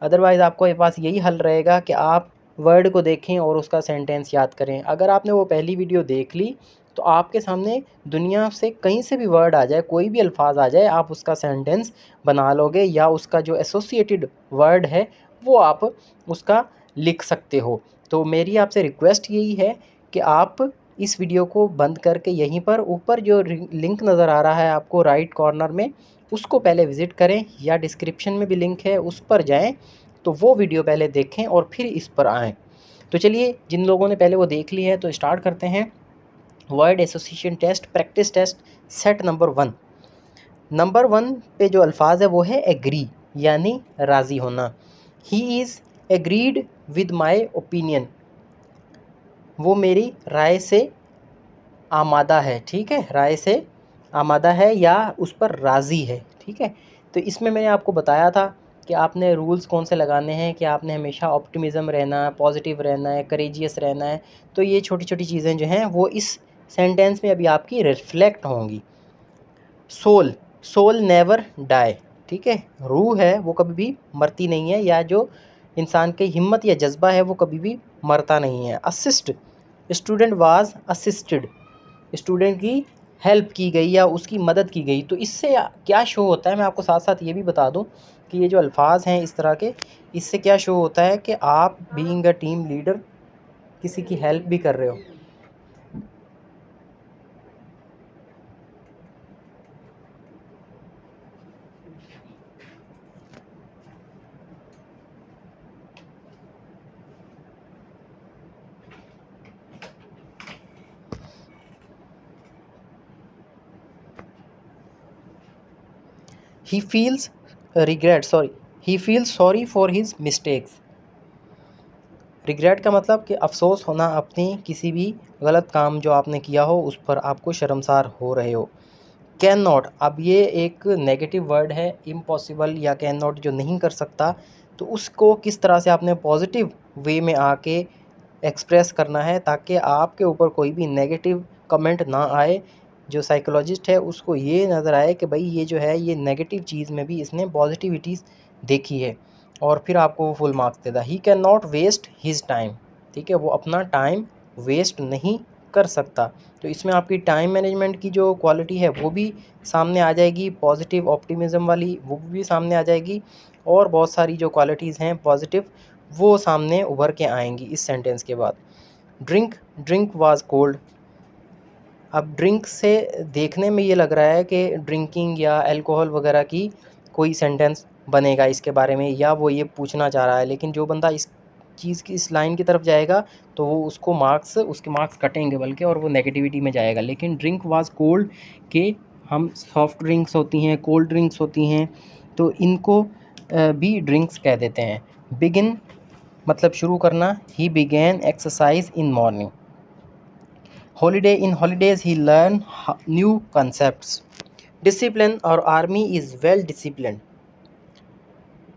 अदरवाइज़ आपको पास यही हल रहेगा कि आप वर्ड को देखें और उसका सेंटेंस याद करें। अगर आपने वो पहली वीडियो देख ली तो आपके सामने दुनिया से कहीं से भी वर्ड आ जाए, कोई भी अल्फाज आ जाए, आप उसका सेंटेंस बना लोगे, या उसका जो एसोसिएटेड वर्ड है वो आप उसका लिख सकते हो। तो मेरी आपसे रिक्वेस्ट यही है कि आप इस वीडियो को बंद करके यहीं पर ऊपर जो लिंक नज़र आ रहा है आपको राइट कॉर्नर में, उसको पहले विज़िट करें, या डिस्क्रिप्शन में भी लिंक है उस पर जाएं, तो वो वीडियो पहले देखें और फिर इस पर आएँ। तो चलिए, जिन लोगों ने पहले वो देख ली है तो स्टार्ट करते हैं। Word association test practice test set number 1। Number 1 पे जो अल्फाज है वो है एग्री, यानी राज़ी होना। He is agreed with my opinion, वो मेरी राय से आमादा है, ठीक है, राय से आमादा है या उस पर राज़ी है, ठीक है। तो इसमें मैंने आपको बताया था कि आपने रूल्स कौन से लगाने हैं, कि आपने हमेशा ऑप्टिमिज़म रहना है, पॉजिटिव रहना है, करेजियस रहना है। तो ये छोटी छोटी चीज़ें जो हैं वो इस सेंटेंस में अभी आपकी रिफ्लेक्ट होंगी। सोल, सोल नेवर डाई, ठीक है, रूह है वो कभी भी मरती नहीं है, या जो इंसान की हिम्मत या जज्बा है वो कभी भी मरता नहीं है। Assist, student was assisted, student की हेल्प की गई या उसकी मदद की गई। तो इससे क्या शो होता है, मैं आपको साथ साथ ये भी बता दूं कि ये जो अल्फाज हैं इस तरह के, इससे क्या शो होता है कि आप बीइंग अ टीम लीडर किसी की हेल्प भी कर रहे हो। He feels regret, sorry, he feels sorry for his mistakes. Regret का मतलब कि अफसोस होना अपनी किसी भी गलत काम जो आपने किया हो उस पर आपको शर्मसार हो रहे हो। कैन नॉट, अब ये एक नेगेटिव वर्ड है, इम्पॉसिबल या कैन नॉट जो नहीं कर सकता, तो उसको किस तरह से आपने पॉजिटिव वे में आके एक्सप्रेस करना है ताकि आपके ऊपर कोई भी नेगेटिव कमेंट ना आए। जो साइकोलॉजिस्ट है उसको ये नज़र आए कि भाई ये जो है ये नेगेटिव चीज़ में भी इसने पॉजिटिविटीज़ देखी है, और फिर आपको वो फुल मार्क्स देता। He can not waste his time, ठीक है, वो अपना टाइम वेस्ट नहीं कर सकता। तो इसमें आपकी टाइम मैनेजमेंट की जो क्वालिटी है वो भी सामने आ जाएगी, पॉजिटिव ऑप्टिमिज़म वाली वो भी सामने आ जाएगी, और बहुत सारी जो क्वालिटीज़ हैं पॉजिटिव वो सामने उभर के आएंगी इस सेंटेंस के बाद। ड्रिंक, ड्रिंक वाज कोल्ड, अब ड्रिंक से देखने में ये लग रहा है कि ड्रिंकिंग या अल्कोहल वगैरह की कोई सेंटेंस बनेगा इसके बारे में, या वो ये पूछना चाह रहा है, लेकिन जो बंदा इस चीज़ की इस लाइन की तरफ जाएगा तो वो उसको मार्क्स उसके मार्क्स कटेंगे बल्कि, और वो नेगेटिविटी में जाएगा। लेकिन ड्रिंक वाज कोल्ड के हम सॉफ्ट ड्रिंक्स होती हैं, कोल्ड ड्रिंक्स होती हैं, तो इनको भी ड्रिंक्स कह देते हैं। बिगिन मतलब शुरू करना, ही begin exercise in morning. Holiday, in holidays he learn new concepts. Discipline, our army is well disciplined.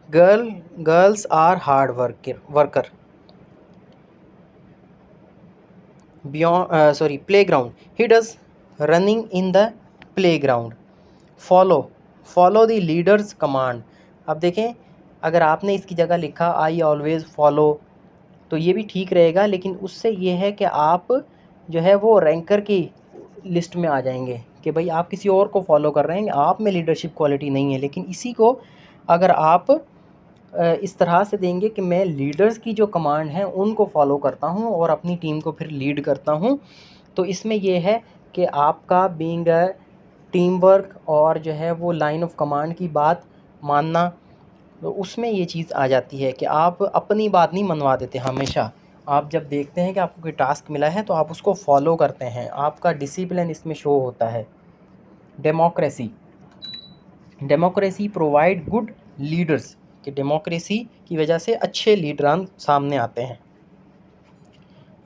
Girls are hard worker. Playground, he does running in the playground. Follow the leader's command. अब देखें, अगर आपने इसकी जगह लिखा I always follow तो ये भी ठीक रहेगा, लेकिन उससे ये है कि आप जो है वो रैंकर की लिस्ट में आ जाएंगे कि भाई आप किसी और को फॉलो कर रहे हैं, आप में लीडरशिप क्वालिटी नहीं है। लेकिन इसी को अगर आप इस तरह से देंगे कि मैं लीडर्स की जो कमांड है उनको फॉलो करता हूँ और अपनी टीम को फिर लीड करता हूँ, तो इसमें यह है कि आपका बीइंग अ टीम वर्क और जो है वो लाइन ऑफ कमांड की बात मानना, तो उसमें ये चीज़ आ जाती है कि आप अपनी बात नहीं मनवा देते हमेशा। आप जब देखते हैं कि आपको कोई टास्क मिला है तो आप उसको फॉलो करते हैं, आपका डिसिप्लिन इसमें शो होता है। Democracy, democracy provide good leaders, कि डेमोक्रेसी की वजह से अच्छे लीडरान सामने आते हैं।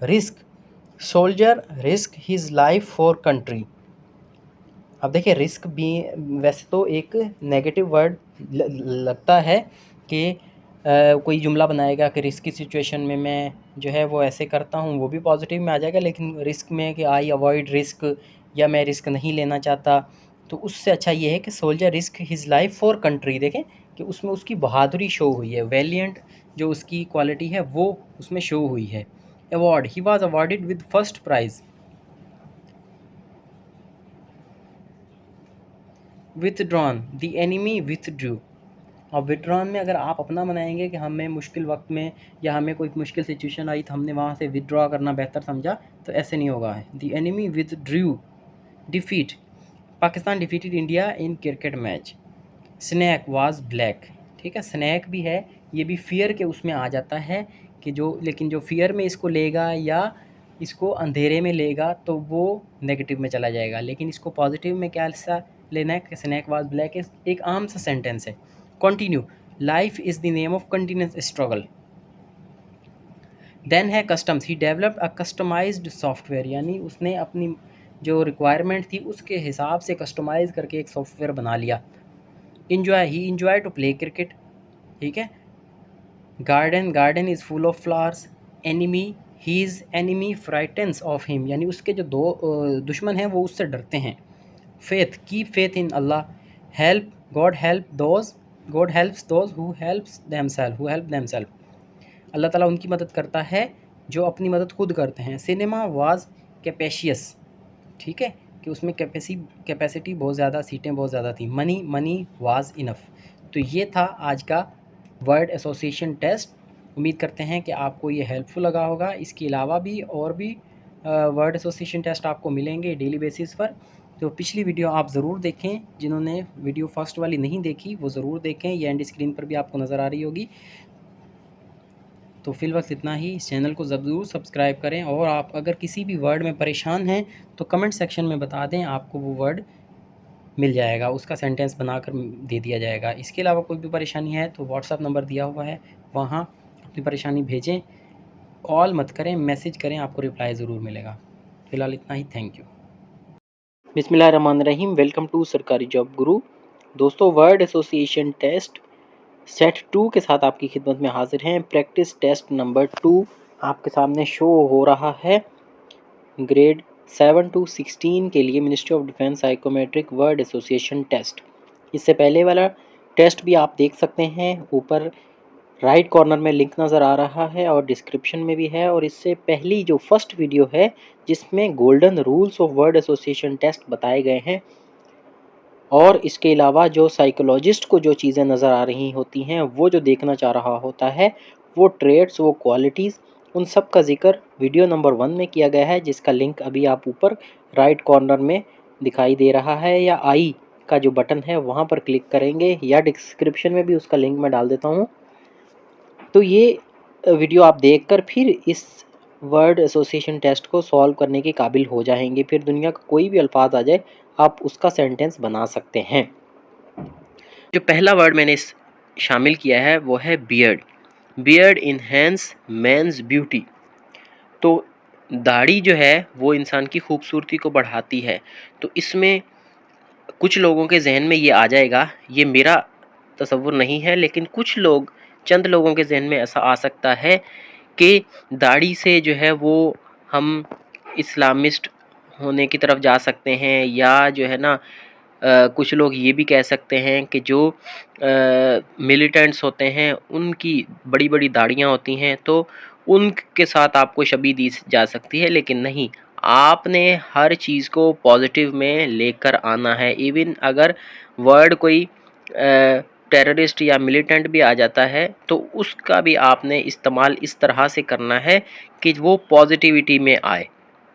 Risk, soldier risk his life for country. अब देखिए रिस्क भी वैसे तो एक नेगेटिव वर्ड लगता है कि कोई जुमला बनाएगा कि रिस्क की सिचुएशन में मैं जो है वो ऐसे करता हूँ, वो भी पॉजिटिव में आ जाएगा। लेकिन रिस्क में कि आई अवॉइड रिस्क या मैं रिस्क नहीं लेना चाहता, तो उससे अच्छा ये है कि soldier risk his life for country. देखें कि उसमें उसकी बहादुरी शो हुई है, वैलियंट जो उसकी क्वालिटी है वो उसमें शो हुई है। Award, he was awarded with first prize. Withdrawn, the enemy withdrew. और विड्रॉन में अगर आप अपना बनाएंगे कि हमें मुश्किल वक्त में या हमें कोई मुश्किल सिचुएशन आई तो हमने वहाँ से विदड्रॉ करना बेहतर समझा, तो ऐसे नहीं होगा। The enemy withdrew. Defeat, Pakistan defeated India in cricket match. Snake was black, ठीक है, स्नैक भी है, ये भी फियर के उसमें आ जाता है कि जो, लेकिन जो फियर में इसको लेगा या इसको अंधेरे में लेगा तो वो नेगेटिव में चला जाएगा। लेकिन इसको पॉजिटिव में क्या सा लेना है कि स्नैक वाज ब्लैक एक आम सा सेंटेंस है। Continue, life is the name of continuous struggle. Then है customs, he developed a customised software, यानी उसने अपनी जो रिक्वायरमेंट थी उसके हिसाब से कस्टमाइज़ करके एक सॉफ्टवेयर बना लिया। Enjoy, he enjoy to play cricket, ठीक है। Garden, garden is full of flowers. Enemy, his enemy frightens of him, यानी उसके जो दुश्मन हैं वो उससे डरते हैं। Faith, keep faith in Allah. Help, God help those, God helps those who helps themselves, अल्लाह ताला उनकी मदद करता है जो अपनी मदद खुद करते हैं। सिनेमा वाज कैपेशियस, ठीक है, कि उसमें कैपेसिटी बहुत ज़्यादा, सीटें बहुत ज़्यादा थी। Money, money was enough. तो ये था आज का वर्ड एसोसिएशन टेस्ट। उम्मीद करते हैं कि आपको ये हेल्पफुल लगा होगा। इसके अलावा भी और भी वर्ड एसोसिएशन टेस्ट आपको मिलेंगे डेली बेसिस पर। तो पिछली वीडियो आप ज़रूर देखें, जिन्होंने वीडियो फर्स्ट वाली नहीं देखी वो ज़रूर देखें, ये एंड स्क्रीन पर भी आपको नज़र आ रही होगी। तो फिलवक्त इतना ही। इस चैनल को ज़रूर सब्सक्राइब करें, और आप अगर किसी भी वर्ड में परेशान हैं तो कमेंट सेक्शन में बता दें, आपको वो वर्ड मिल जाएगा, उसका सेंटेंस बनाकर दे दिया जाएगा। इसके अलावा कोई भी परेशानी है तो व्हाट्सअप नंबर दिया हुआ है, वहाँ अपनी परेशानी भेजें। कॉल मत करें, मैसेज करें, आपको रिप्लाई ज़रूर मिलेगा। फ़िलहाल इतना ही, थैंक यू। बिस्मिल्लाहिर्रहमानिर्रहीम, वेलकम टू सरकारी जॉब गुरु। दोस्तों, वर्ड एसोसिएशन टेस्ट सेट 2 के साथ आपकी खिदमत में हाजिर हैं। प्रैक्टिस टेस्ट नंबर 2 आपके सामने शो हो रहा है। ग्रेड 7 to 16 के लिए ministry of defence psychometric word association test. इससे पहले वाला टेस्ट भी आप देख सकते हैं, ऊपर राइट कॉर्नर में लिंक नज़र आ रहा है और डिस्क्रिप्शन में भी है। और इससे पहली जो फर्स्ट वीडियो है जिसमें golden rules of word association test बताए गए हैं, और इसके अलावा जो साइकोलॉजिस्ट को जो चीज़ें नज़र आ रही होती हैं, वो जो देखना चाह रहा होता है, वो ट्रेड्स, वो क्वालिटीज़, उन सब का जिक्र वीडियो नंबर 1 में किया गया है, जिसका लिंक अभी आप ऊपर राइट कॉर्नर में दिखाई दे रहा है, या आई का जो बटन है वहाँ पर क्लिक करेंगे, या डिस्क्रिप्शन में भी उसका लिंक मैं डाल देता हूँ। तो ये वीडियो आप देखकर फिर इस वर्ड एसोसिएशन टेस्ट को सॉल्व करने के काबिल हो जाएंगे। फिर दुनिया का कोई भी अल्फाज आ जाए, आप उसका सेंटेंस बना सकते हैं। जो पहला वर्ड मैंने शामिल किया है वो है beard. Beard enhance man's beauty. तो दाढ़ी जो है वो इंसान की खूबसूरती को बढ़ाती है। तो इसमें कुछ लोगों के जहन में ये आ जाएगा, ये मेरा तसव्वुर नहीं है, लेकिन कुछ लोग, चंद लोगों के जहन में ऐसा आ सकता है कि दाढ़ी से जो है वो हम इस्लामिस्ट होने की तरफ जा सकते हैं, या जो है ना कुछ लोग ये भी कह सकते हैं कि जो मिलिटेंट्स होते हैं उनकी बड़ी बड़ी दाढ़ियाँ होती हैं, तो उनके साथ आपको शबीह दी जा सकती है। लेकिन नहीं, आपने हर चीज़ को पॉजिटिव में लेकर आना है। इवन अगर वर्ड कोई टेररिस्ट या मिलिटेंट भी आ जाता है तो उसका भी आपने इस्तेमाल इस तरह से करना है कि वो पॉजिटिविटी में आए,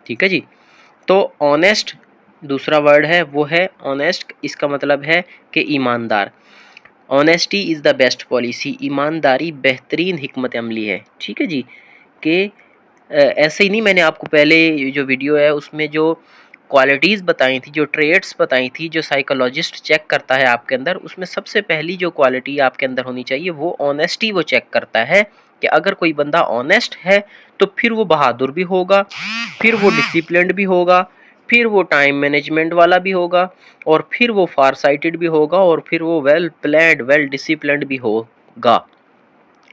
ठीक है जी। तो ऑनेस्ट दूसरा वर्ड है, वो है ऑनेस्ट। इसका मतलब है कि ईमानदार। Honesty is the best policy, ईमानदारी बेहतरीन हिकमत अमली है, ठीक है जी। कि ऐसे ही नहीं, मैंने आपको पहले जो वीडियो है उसमें जो क्वालिटीज़ बताई थी, जो ट्रेट्स बताई थी, जो साइकोलॉजिस्ट चेक करता है आपके अंदर, उसमें सबसे पहली जो क्वालिटी आपके अंदर होनी चाहिए वो ऑनेस्टी वो चेक करता है। कि अगर कोई बंदा ऑनेस्ट है तो फिर वो बहादुर भी होगा, फिर वो डिसिप्लिन्ड भी होगा, फिर वो टाइम मैनेजमेंट वाला भी होगा, और फिर वो फार साइटेड भी होगा, और फिर वो वेल प्लान्ड, वेल डिसिप्लिन्ड भी होगा।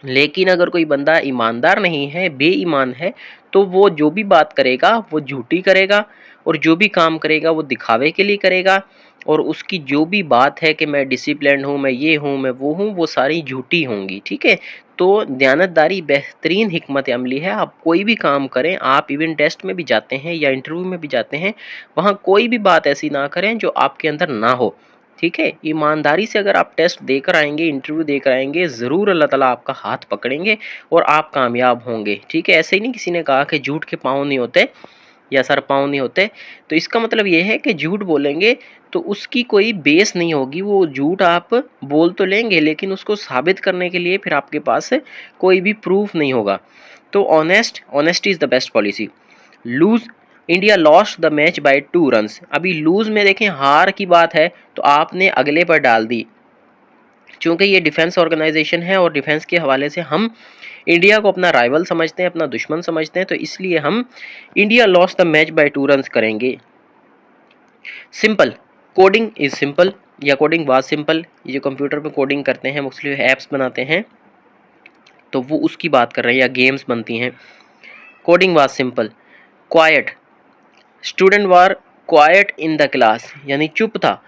लेकिन अगर कोई बंदा ईमानदार नहीं है, बेईमान है, तो वो जो भी बात करेगा वो झूठी करेगा, और जो भी काम करेगा वो दिखावे के लिए करेगा, और उसकी जो भी बात है कि मैं डिसिप्लिन हूँ, मैं ये हूँ, मैं वो हूँ, वो सारी झूठी होंगी, ठीक है। तो दयानतदारी बेहतरीन हिकमत अमली है। आप कोई भी काम करें, आप इवन टेस्ट में भी जाते हैं या इंटरव्यू में भी जाते हैं, वहाँ कोई भी बात ऐसी ना करें जो आपके अंदर ना हो, ठीक है। ईमानदारी से अगर आप टेस्ट देकर आएंगे, इंटरव्यू देकर आएंगे, ज़रूर अल्लाह ताला आपका हाथ पकड़ेंगे और आप कामयाब होंगे, ठीक है। ऐसे ही नहीं किसी ने कहा कि झूठ के पाँव नहीं होते या सर पाँव नहीं होते, तो इसका मतलब ये है कि झूठ बोलेंगे तो उसकी कोई बेस नहीं होगी। वो झूठ आप बोल तो लेंगे, लेकिन उसको साबित करने के लिए फिर आपके पास कोई भी प्रूफ नहीं होगा। तो honesty is the best policy. Lose, India lost the match by 2 runs. अभी लूज में देखें, हार की बात है तो आपने अगले पर डाल दी, चूँकि ये डिफेंस ऑर्गेनाइजेशन है और डिफेंस के हवाले से हम इंडिया को अपना राइवल समझते हैं, अपना दुश्मन समझते हैं, तो इसलिए हम India lost the match by 2 runs करेंगे। सिंपल, कोडिंग इज सिंपल या कोडिंग वाज सिंपल। ये जो कंप्यूटर पे कोडिंग करते हैं, मुख्तलिफ ऐप्स बनाते हैं, तो वो उसकी बात कर रहे हैं, या गेम्स बनती हैं। Coding was simple. Quite, student were quite in the class, यानी चुप था।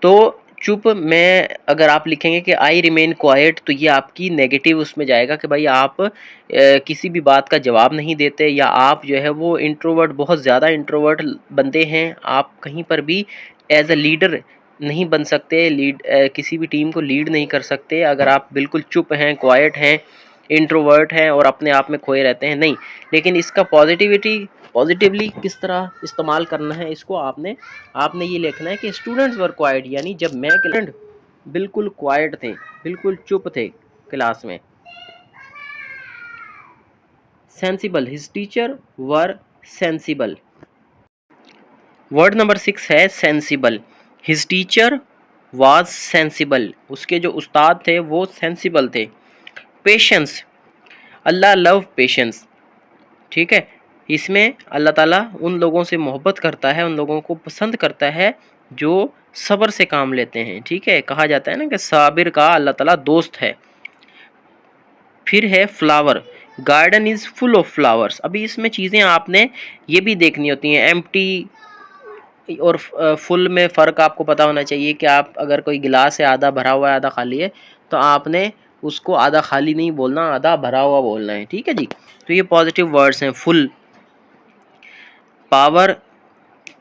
तो चुप में अगर आप लिखेंगे कि आई रिमेन क्वाइट, तो ये आपकी नेगेटिव उसमें जाएगा कि भाई आप किसी भी बात का जवाब नहीं देते, या आप जो है वो इंट्रोवर्ट, बहुत ज़्यादा इंट्रोवर्ट बंदे हैं, आप कहीं पर भी एज अ लीडर नहीं बन सकते, किसी भी टीम को लीड नहीं कर सकते अगर आप बिल्कुल चुप हैं, क्वाइट हैं, इंट्रोवर्ट हैं और अपने आप में खोए रहते हैं, नहीं। लेकिन इसका पॉजिटिवली किस तरह इस्तेमाल करना है, इसको आपने ये लिखना है कि स्टूडेंट्स वर क्वाइट, यानी जब मैं बिल्कुल क्वाइट थे, बिल्कुल चुप थे क्लास में। सेंसिबल, हिज टीचर वर सेंसिबल। वर्ड नंबर 6 है sensible. His teacher was sensible, उसके जो उस्ताद थे वो सेंसिबल थे। पेशेंस, अल्लाह लव पेशेंस, ठीक है। इसमें अल्लाह ताला उन लोगों से मोहब्बत करता है, उन लोगों को पसंद करता है जो सब्र से काम लेते हैं, ठीक है। कहा जाता है ना कि साबिर का अल्लाह ताला दोस्त है। फिर है flower, garden is full of flowers. अभी इसमें चीज़ें आपने ये भी देखनी होती हैं, एम्प्टी और फुल में फ़र्क आपको पता होना चाहिए कि आप अगर कोई गिलास है, आधा भरा हुआ है आधा खाली है, तो आपने उसको आधा खाली नहीं बोलना, आधा भरा हुआ बोलना है, ठीक है जी। तो ये पॉजिटिव वर्ड्स हैं। Full, power,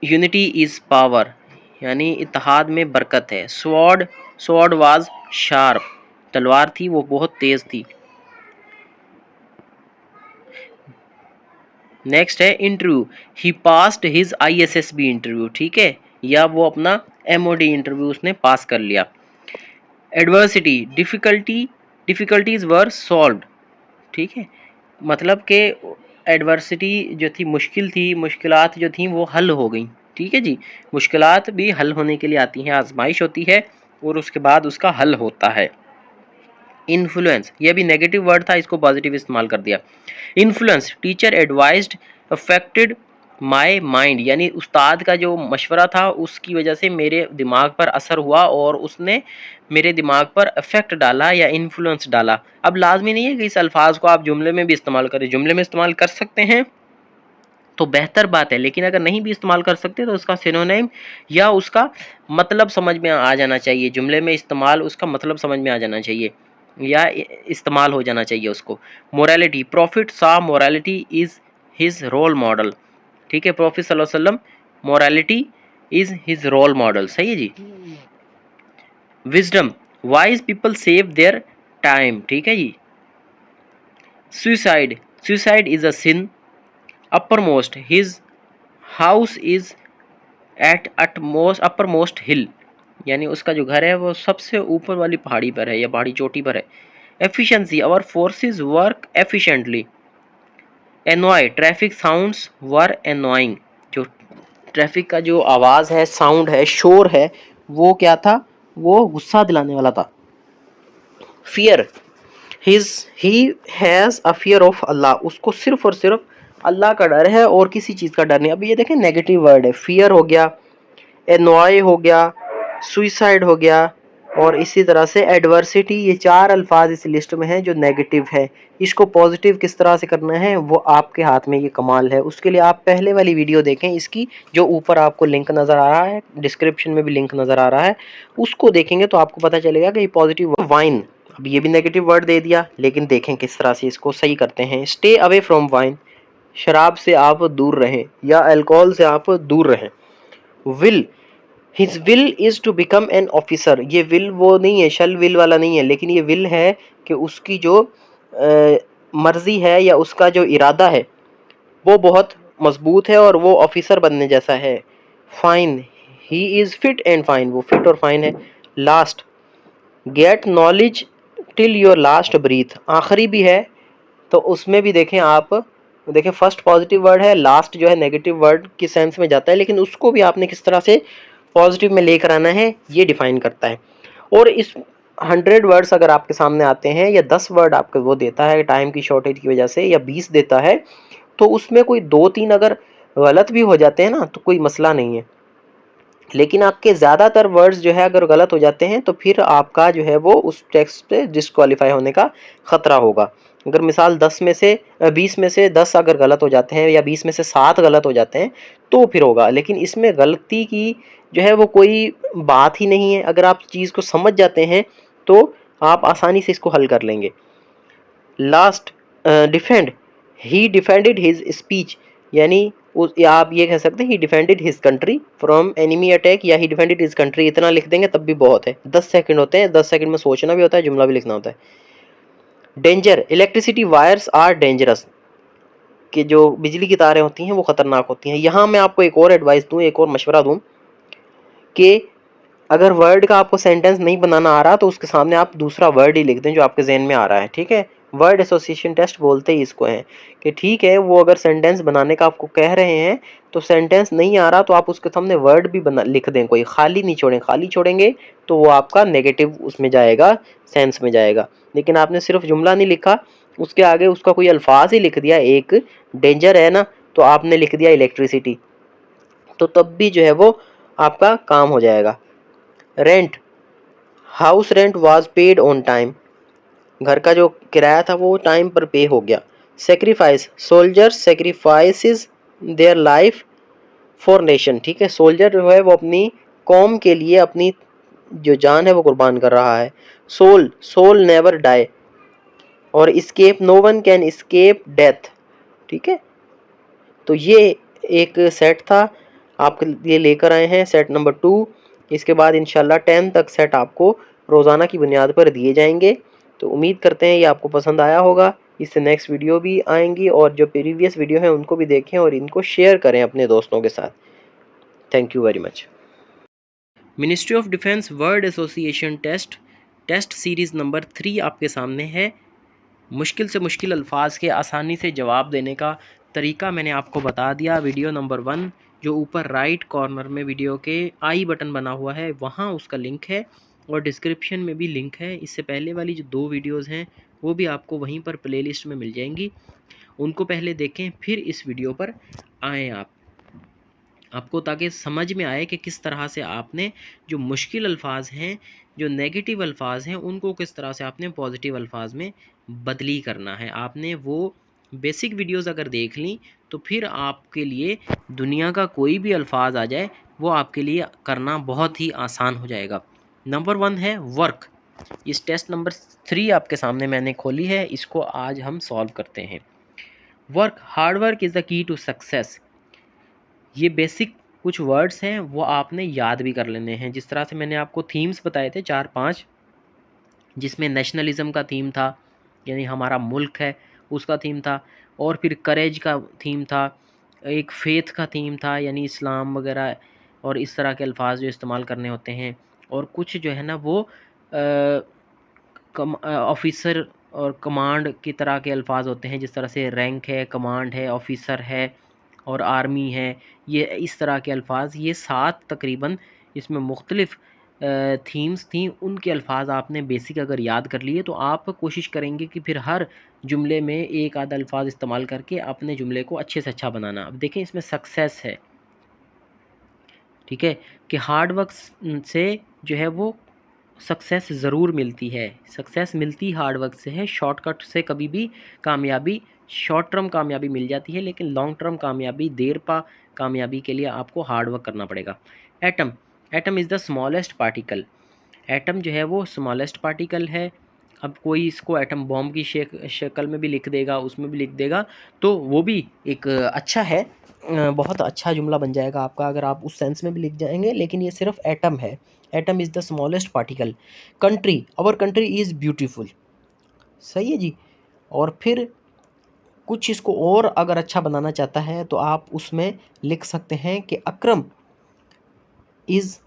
unity is power, यानी इत्तेहाद में बरकत है। स्वॉर्ड, स्वॉर्ड वाज शार्प, तलवार थी वो बहुत तेज़ थी। नेक्स्ट है इंटरव्यू, ही पास्ड हिज ISSB इंटरव्यू, ठीक है, या वो अपना MOD इंटरव्यू उसने पास कर लिया। एडवर्सिटी, डिफ़िकल्टीज वर सॉल्व्ड, ठीक है, मतलब कि एडवर्सिटी जो थी, मुश्किल थी, मुश्किलात जो थी वो हल हो गई, ठीक है जी। मुश्किलात भी हल होने के लिए आती हैं, आजमाइश होती है और उसके बाद उसका हल होता है। इन्फ्लुएंस, ये भी नेगेटिव वर्ड था, इसको पॉजिटिव इस्तेमाल कर दिया। Influence, teacher advised affected my mind, यानी उस्ताद का जो मशवरा था उसकी वजह से मेरे दिमाग पर असर हुआ और उसने मेरे दिमाग पर इफेक्ट डाला या इन्फ्लुएंस डाला। अब लाजमी नहीं है कि इस अल्फाज को आप जुमले में भी इस्तेमाल करें, जुमले में इस्तेमाल कर सकते हैं तो बेहतर बात है, लेकिन अगर नहीं भी इस्तेमाल कर सकते तो उसका सिनोनिम या उसका मतलब समझ में आ जाना चाहिए। जुमले में इस्तेमाल, उसका मतलब समझ में आ जाना चाहिए या इस्तेमाल हो जाना चाहिए उसको। मोरालिटी, प्रॉफिट सा morality is his role model, ठीक है। प्रॉफिट सल्लल्लाहु अलैहि वसल्लम, morality is his role model, सही है जी। Wisdom, wise people save their time, ठीक है जी। Suicide, suicide is a sin. Uppermost, his house is at uppermost hill, यानी उसका जो घर है वो सबसे ऊपर वाली पहाड़ी पर है या पहाड़ी चोटी पर है। Efficiency, our forces work efficiently. Annoy, traffic sounds were annoying, जो ट्रैफिक का जो आवाज़ है, साउंड है, शोर है, वो क्या था, वो गुस्सा दिलाने वाला था। Fear, he has a fear of Allah, उसको सिर्फ और सिर्फ अल्लाह का डर है और किसी चीज़ का डर नहीं। अभी ये देखें नेगेटिव वर्ड है, फियर हो गया, एनॉय हो गया, सुइसाइड हो गया और इसी तरह से एडवर्सिटी, ये 4 अल्फाज इस लिस्ट में हैं जो नेगेटिव है। इसको पॉजिटिव किस तरह से करना है वो आपके हाथ में ये कमाल है। उसके लिए आप पहले वाली वीडियो देखें इसकी, जो ऊपर आपको लिंक नज़र आ रहा है, डिस्क्रिप्शन में भी लिंक नज़र आ रहा है, उसको देखेंगे तो आपको पता चलेगा कि ये पॉजिटिव। वाइन, अब ये भी नेगेटिव वर्ड दे दिया, लेकिन देखें किस तरह से इसको सही करते हैं। स्टे अवे फ्रॉम वाइन, शराब से आप दूर रहें या अल्कोहल से आप दूर रहें। Will, his will is to become an officer, ये विल वो नहीं है, शल विल वाला नहीं है, लेकिन ये विल है कि उसकी जो मर्जी है या उसका जो इरादा है वो बहुत मजबूत है और वो ऑफिसर बनने जैसा है। Fine, he is fit and fine, वो फिट और फाइन है। Last, get knowledge till your last breath, आखिरी भी है तो उसमें भी देखें आप, देखें फर्स्ट पॉजिटिव वर्ड है, लास्ट जो है नेगेटिव वर्ड की सेंस में जाता है, लेकिन उसको भी आपने किस तरह से पॉजिटिव में लेकर आना है ये डिफाइन करता है। और इस 100 वर्ड्स अगर आपके सामने आते हैं या 10 वर्ड आपको वो देता है टाइम की शॉर्टेज की वजह से, या 20 देता है, तो उसमें कोई 2-3 अगर गलत भी हो जाते हैं ना तो कोई मसला नहीं है। लेकिन आपके ज़्यादातर वर्ड्स जो है अगर गलत हो जाते हैं तो फिर आपका जो है वो उस टेक्स्ट पे डिस्क्वालीफाई होने का ख़तरा होगा। अगर मिसाल 10 में से 20 में से 10 अगर गलत हो जाते हैं या 20 में से 7 गलत हो जाते हैं तो फिर होगा। लेकिन इसमें गलती की जो है वो कोई बात ही नहीं है। अगर आप चीज़ को समझ जाते हैं तो आप आसानी से इसको हल कर लेंगे। Last, defend, he defended his speech, यानी या आप ये कह सकते हैं he defended his country from enemy attack, या ही डिफेंडेड हिज कंट्री, इतना लिख देंगे तब भी बहुत है। 10 सेकंड होते हैं, 10 सेकंड में सोचना भी होता है, जुमला भी लिखना होता है। Danger, electricity wires are dangerous, कि जो बिजली की तारें होती हैं वो खतरनाक होती हैं। यहाँ मैं आपको एक और एडवाइस दूँ, एक और मशवरा दूँ कि अगर वर्ड का आपको सेंटेंस नहीं बनाना आ रहा तो उसके सामने आप दूसरा वर्ड ही लिख दें जो आपके जहन में आ रहा है, ठीक है। वर्ड एसोसिएशन टेस्ट बोलते ही इसको हैं कि ठीक है वो अगर सेंटेंस बनाने का आपको कह रहे हैं तो सेंटेंस नहीं आ रहा तो आप उसके सामने वर्ड भी बना लिख दें, कोई खाली नहीं छोड़ें। खाली छोड़ेंगे तो वो आपका नेगेटिव उसमें जाएगा, सेंस में जाएगा। लेकिन आपने सिर्फ जुमला नहीं लिखा, उसके आगे उसका कोई अल्फाज ही लिख दिया, एक डेंजर है ना तो आपने लिख दिया इलेक्ट्रिसिटी, तो तब भी जो है वो आपका काम हो जाएगा। Rent, house rent was paid on time, घर का जो किराया था वो टाइम पर पे हो गया। Sacrifice, soldiers sacrifices their life for nation, ठीक है। सोल्जर जो है वो अपनी कौम के लिए अपनी जो जान है वो कुर्बान कर रहा है। सोल, सोल नेवर डाई, और escape, no one can escape death, ठीक है। तो ये एक सेट था आपके लिए लेकर आए हैं, सेट नंबर 2। इसके बाद इंशाल्लाह 10 तक सेट आपको रोज़ाना की बुनियाद पर दिए जाएंगे। तो उम्मीद करते हैं ये आपको पसंद आया होगा। इससे नेक्स्ट वीडियो भी आएंगी और जो प्रीवियस वीडियो हैं उनको भी देखें और इनको शेयर करें अपने दोस्तों के साथ। Thank you very much. Ministry of defence word association test, test series number 3 आपके सामने है। मुश्किल से मुश्किल अल्फाज के आसानी से जवाब देने का तरीका मैंने आपको बता दिया। वीडियो नंबर 1 जो ऊपर राइट कॉर्नर में वीडियो के आई बटन बना हुआ है वहाँ उसका लिंक है, और डिस्क्रिप्शन में भी लिंक है। इससे पहले वाली जो 2 वीडियोज़ हैं वो भी आपको वहीं पर प्लेलिस्ट में मिल जाएंगी, उनको पहले देखें फिर इस वीडियो पर आएँ आपको ताकि समझ में आए कि किस तरह से आपने जो मुश्किल अल्फाज हैं, जो नेगेटिव अल्फाज हैं, उनको किस तरह से आपने पॉजिटिव अल्फाज में बदली करना है। आपने वो बेसिक वीडियोस अगर देख ली तो फिर आपके लिए दुनिया का कोई भी अल्फाज आ जाए वो आपके लिए करना बहुत ही आसान हो जाएगा। नंबर 1 है वर्क। इस टेस्ट नंबर 3 आपके सामने मैंने खोली है, इसको आज हम सॉल्व करते हैं। Work, hard work is the key to success. ये बेसिक कुछ वर्ड्स हैं वो आपने याद भी कर लेने हैं। जिस तरह से मैंने आपको थीम्स बताए थे 4-5, जिसमें नेशनलिज़म का थीम था, यानी हमारा मुल्क है उसका थीम था, और फिर करेज का थीम था, एक फेथ का थीम था यानी इस्लाम वगैरह, और इस तरह के अल्फाज जो इस्तेमाल करने होते हैं। और कुछ जो है ना वो ऑफिसर और कमांड की तरह के अल्फाज होते हैं, जिस तरह से रैंक है, कमांड है, ऑफिसर है और आर्मी है। ये इस तरह के अल्फाज, ये 7 तकरीबन इसमें मुख्तलिफ़ थीम्स थी। उनके अल्फाज आपने बेसिक अगर याद कर लिए तो आप कोशिश करेंगे कि फिर हर जुमले में एक आधा अल्फाज इस्तेमाल करके अपने जुमले को अच्छे से अच्छा बनाना। अब देखें इसमें सक्सेस है, ठीक है, कि हार्ड वर्क से जो है वो सक्सेस ज़रूर मिलती है। सक्सेस मिलती हार्ड वर्क से है। शॉर्टकट से कभी भी कामयाबी, शॉर्ट टर्म कामयाबी मिल जाती है, लेकिन लॉन्ग टर्म कामयाबी, देर पा कामयाबी के लिए आपको हार्ड वर्क करना पड़ेगा। Atom, atom is the smallest particle. Atom जो है वो स्मॉलेस्ट पार्टिकल है। अब कोई इसको एटम बॉम्ब की शक्ल में भी लिख देगा, उसमें भी लिख देगा, तो वो भी एक अच्छा है, बहुत अच्छा जुमला बन जाएगा आपका अगर आप उस सेंस में भी लिख जाएंगे। लेकिन ये सिर्फ एटम है। Atom is the smallest particle. Country, our country is beautiful, सही है जी। और फिर कुछ इसको और अगर अच्छा बनाना चाहता है तो आप उसमें लिख सकते हैं कि Akram is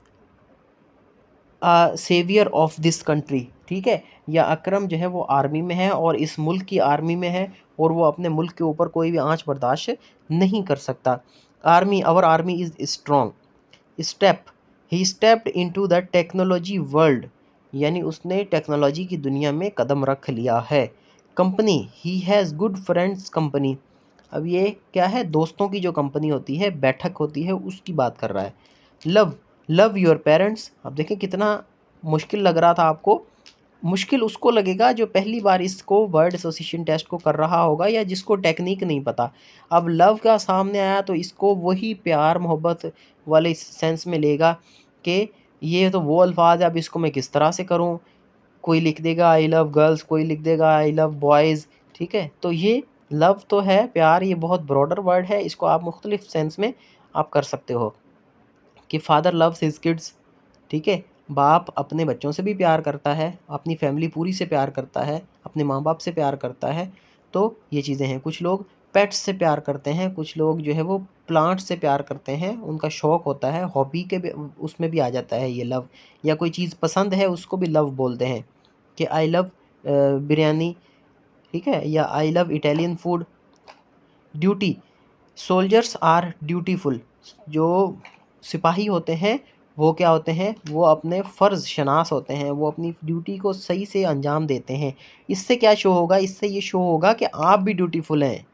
saviour of this country, ठीक है। या अकरम जो है वो आर्मी में है और इस मुल्क की आर्मी में है, और वो अपने मुल्क के ऊपर कोई भी आंच बर्दाश्त नहीं कर सकता। Army, our army is strong. Step, he stepped into the technology world, यानी उसने टेक्नोलॉजी की दुनिया में कदम रख लिया है। Company, he has good friends company. अब ये क्या है, दोस्तों की जो कंपनी होती है, बैठक होती है, उसकी बात कर रहा है। Love, love your parents. अब देखें कितना मुश्किल लग रहा था आपको, मुश्किल उसको लगेगा जो पहली बार इसको वर्ड एसोसिएशन टेस्ट को कर रहा होगा या जिसको टेक्निक नहीं पता। अब लव का सामने आया तो इसको वही प्यार मोहब्बत वाले सेंस में लेगा कि ये तो वो अल्फाज है, अब इसको मैं किस तरह से करूं। कोई लिख देगा आई लव गर्ल्स, कोई लिख देगा आई लव बॉयज़, ठीक है। तो ये लव तो है प्यार, ये बहुत ब्रॉडर वर्ड है, इसको आप मुख्तलिफ सेंस में आप कर सकते हो कि फादर लव्स हिज किड्स, ठीक है। बाप अपने बच्चों से भी प्यार करता है, अपनी फैमिली पूरी से प्यार करता है, अपने माँ बाप से प्यार करता है। तो ये चीज़ें हैं। कुछ लोग पेट्स से प्यार करते हैं, कुछ लोग जो है वो प्लांट से प्यार करते हैं, उनका शौक़ होता है, हॉबी के उसमें भी आ जाता है ये लव। या कोई चीज़ पसंद है उसको भी लव बोलते हैं कि आई लव बिरयानी, ठीक है, या I love Italian food. Duty, soldiers are dutiful. जो सिपाही होते हैं वो क्या होते हैं, वो अपने फ़र्ज़ शनास होते हैं, वो अपनी ड्यूटी को सही से अंजाम देते हैं। इससे क्या शो होगा, इससे ये शो होगा कि आप भी ड्यूटीफुल हैं,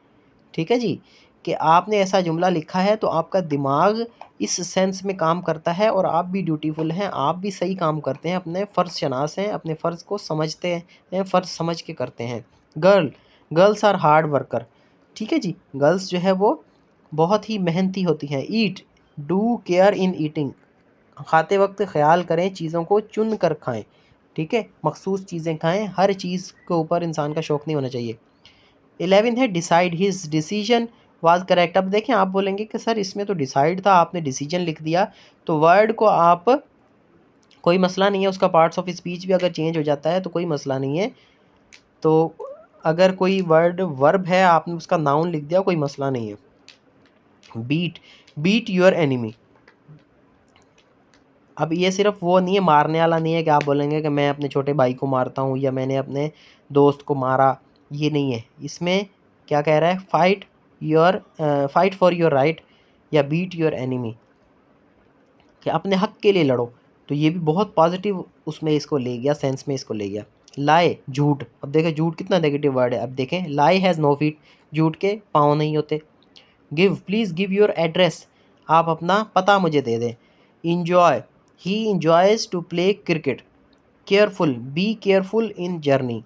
ठीक है जी। कि आपने ऐसा जुमला लिखा है तो आपका दिमाग इस सेंस में काम करता है और आप भी ड्यूटीफुल हैं, आप भी सही काम करते हैं, अपने फ़र्ज़ शनास हैं, अपने फ़र्ज़ को समझते हैं, फ़र्ज़ समझ के करते हैं। गर्ल्स आर हार्ड वर्कर, ठीक है जी। गर्ल्स जो है वो बहुत ही मेहनती होती हैं। ईट, डू केयर इन ईटिंग। खाते वक्त ख्याल करें, चीज़ों को चुन कर खाएं, ठीक है, मखसूस चीज़ें खाएं, हर चीज़ के ऊपर इंसान का शौक़ नहीं होना चाहिए। 11 है decide, his decision was correct. अब देखें आप बोलेंगे कि सर इसमें तो डिसाइड था, आपने डिसीजन लिख दिया। तो वर्ड को आप, कोई मसला नहीं है, उसका पार्ट्स ऑफ स्पीच भी अगर चेंज हो जाता है तो कोई मसला नहीं है। तो अगर कोई वर्ड वर्ब है, आपने उसका नाउन लिख दिया, कोई मसला नहीं है। Beat, beat your enemy. अब ये सिर्फ वो नहीं है, मारने वाला नहीं है कि आप बोलेंगे कि मैं अपने छोटे भाई को मारता हूँ या मैंने अपने दोस्त को मारा, ये नहीं है। इसमें क्या कह रहा है, फाइट फॉर योर राइट या बीट योर एनिमी, कि अपने हक के लिए लड़ो। तो ये भी बहुत पॉजिटिव उसमें इसको ले गया, सेंस में इसको ले गया। लाए, झूठ। अब देखें झूठ कितना नेगेटिव वर्ड है। अब देखें लाई हैज़ नो फीट, झूठ के पाँव नहीं होते। Give, please give your address, आप अपना पता मुझे दे दें। Enjoy, he enjoys to play cricket. Careful, be careful in journey.